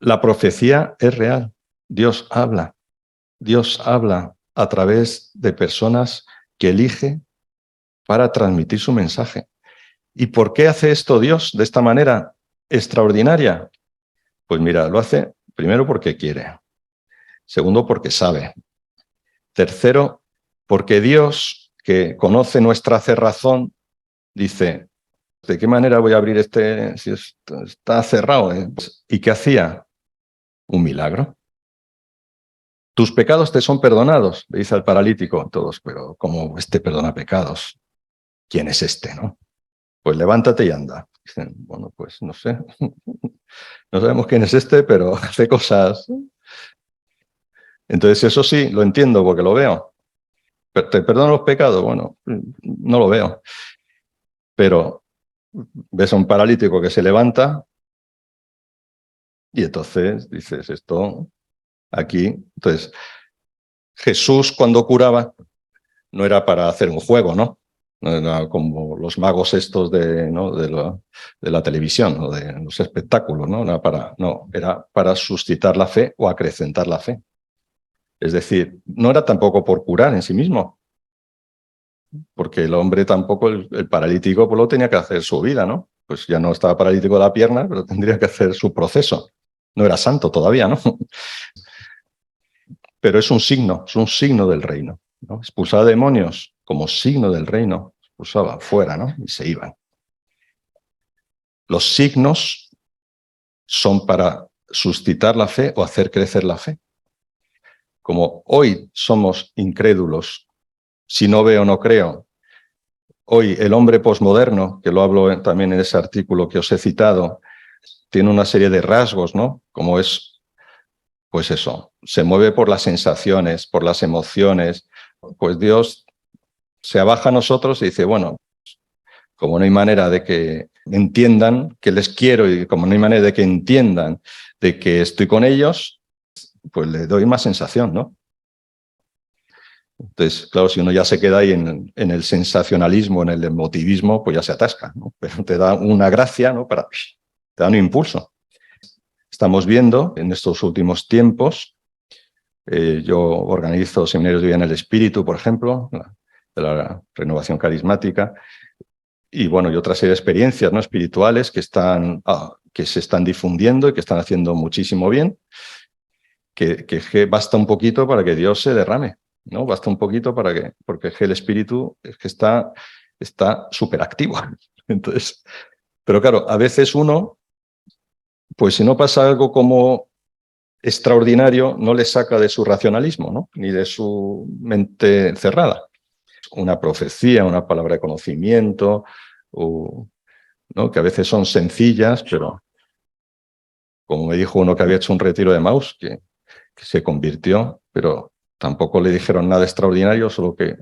la profecía es real. Dios habla a través de personas que elige para transmitir su mensaje. ¿Y por qué hace esto Dios de esta manera extraordinaria? Pues mira, lo hace primero porque quiere, segundo porque sabe, tercero porque Dios, que conoce nuestra cerrazón, dice, ¿de qué manera voy a abrir si está cerrado? ¿Y qué hacía? Un milagro. Tus pecados te son perdonados, le dice al paralítico. Todos, pero ¿cómo perdona pecados? ¿Quién es no? Pues levántate y anda. Dicen, bueno, pues no sé. No sabemos quién es pero hace cosas. Entonces eso sí, lo entiendo porque lo veo. ¿Te perdono los pecados? Bueno, no lo veo. Pero ves a un paralítico que se levanta y entonces dices, esto aquí. Entonces, Jesús cuando curaba no era para hacer un juego, ¿no? No era como los magos estos de la televisión o de los espectáculos, ¿no? Era para suscitar la fe o acrecentar la fe. Es decir, no era tampoco por curar en sí mismo, porque el hombre tampoco, el paralítico, pues lo tenía que hacer su vida, ¿no? Pues ya no estaba paralítico de la pierna, pero tendría que hacer su proceso. No era santo todavía, ¿no? Pero es un signo del reino, ¿no? Expulsar demonios como signo del reino, expulsaba fuera, ¿no? Y se iban. Los signos son para suscitar la fe o hacer crecer la fe. Como hoy somos incrédulos, si no veo, no creo. Hoy el hombre posmoderno, que lo hablo también en ese artículo que os he citado, tiene una serie de rasgos, ¿no? Como es, pues eso, se mueve por las sensaciones, por las emociones. Pues Dios se abaja a nosotros y dice, bueno, como no hay manera de que entiendan que les quiero y como no hay manera de que entiendan de que estoy con ellos, pues le doy más sensación, ¿no? Entonces, claro, si uno ya se queda ahí en el sensacionalismo, en el emotivismo, pues ya se atasca, ¿no? Pero te da una gracia, ¿no? Te da un impulso. Estamos viendo en estos últimos tiempos, yo organizo seminarios de vida en el espíritu, por ejemplo, de la renovación carismática, y bueno, y otra serie de experiencias, ¿no? Espirituales que se están difundiendo y que están haciendo muchísimo bien, que basta un poquito para que Dios se derrame, ¿no? Basta un poquito porque el espíritu es que está súper activo. Entonces, pero claro, a veces uno, pues si no pasa algo como extraordinario, no le saca de su racionalismo, ¿no? Ni de su mente cerrada. Una profecía, una palabra de conocimiento, ¿no? Que a veces son sencillas, pero como me dijo uno que había hecho un retiro de Maús, que se convirtió, pero tampoco le dijeron nada extraordinario, solo que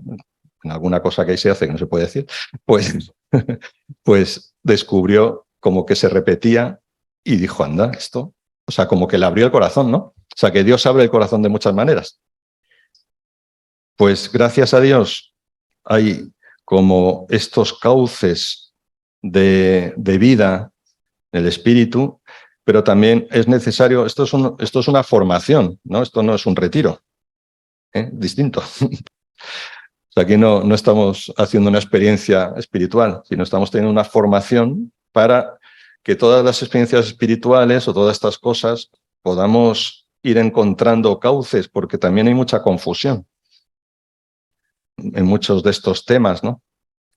en alguna cosa que ahí se hace que no se puede decir, pues, pues descubrió como que se repetía y dijo, anda, esto, o sea, como que le abrió el corazón, ¿no? O sea, que Dios abre el corazón de muchas maneras. Pues gracias a Dios hay como estos cauces de vida en el espíritu, pero también es necesario, esto es una formación, ¿no? Esto no es un retiro, distinto. O sea, aquí no estamos haciendo una experiencia espiritual, sino estamos teniendo una formación para que todas las experiencias espirituales o todas estas cosas podamos ir encontrando cauces, porque también hay mucha confusión en muchos de estos temas, ¿no?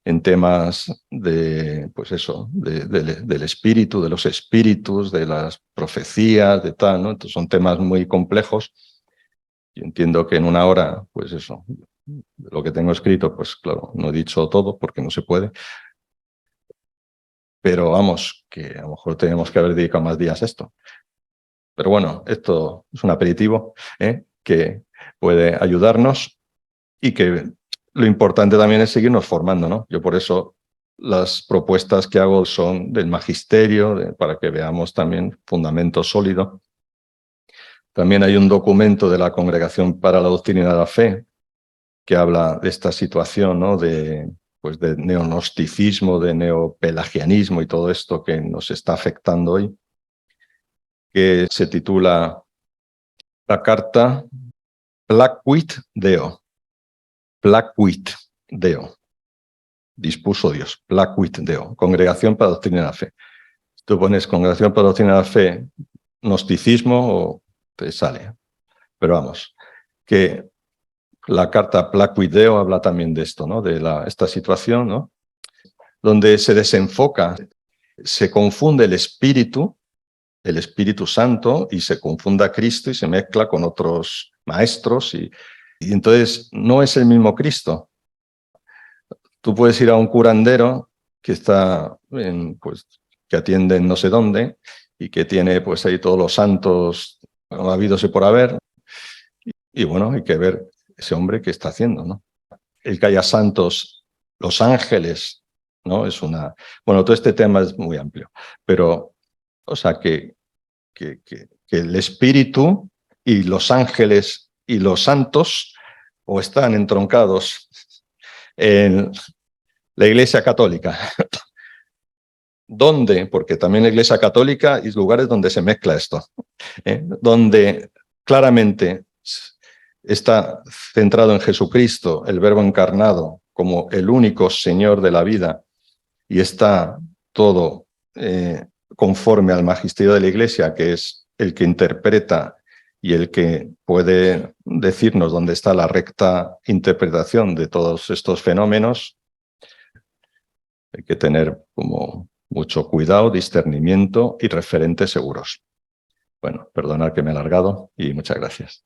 En temas de, pues eso, del espíritu, de los espíritus, de las profecías, de tal, ¿no? Entonces son temas muy complejos. Yo entiendo que en una hora, pues eso, lo que tengo escrito, pues claro, no he dicho todo porque no se puede, pero vamos, que a lo mejor tenemos que haber dedicado más días a esto. Pero bueno, esto es un aperitivo que puede ayudarnos y que lo importante también es seguirnos formando, ¿no? Yo por eso las propuestas que hago son del magisterio, para que veamos también fundamento sólido. También hay un documento de la Congregación para la Doctrina de la Fe que habla de esta situación, ¿no? Pues de neognosticismo, de neopelagianismo y todo esto que nos está afectando hoy, que se titula la carta Placuit Deo. Placuit Deo. Dispuso Dios. Placuit Deo. Congregación para la Doctrina de la Fe. Tú pones Congregación para la Doctrina de la Fe, gnosticismo, o te sale. Pero vamos, que la carta Placuit Deo habla también de esto, ¿no? De esta situación, ¿no? Donde se desenfoca, se confunde el Espíritu Santo, y se confunda a Cristo y se mezcla con otros maestros y entonces no es el mismo Cristo. Tú puedes ir a un curandero que está pues, que atiende en no sé dónde y que tiene pues ahí todos los santos habidos y por haber, y bueno, hay que ver ese hombre qué está haciendo, ¿no? El que haya santos, los ángeles, ¿no? Bueno, todo este tema es muy amplio, pero, o sea, que el espíritu y los ángeles y los santos o están entroncados en la Iglesia Católica. ¿Dónde? Porque también la Iglesia Católica hay lugares donde se mezcla esto, donde claramente está centrado en Jesucristo, el Verbo encarnado, como el único Señor de la vida, y está todo conforme al magisterio de la Iglesia, que es el que interpreta y el que puede decirnos dónde está la recta interpretación de todos estos fenómenos. Hay que tener como mucho cuidado, discernimiento y referentes seguros. Bueno, perdonad que me he alargado y muchas gracias.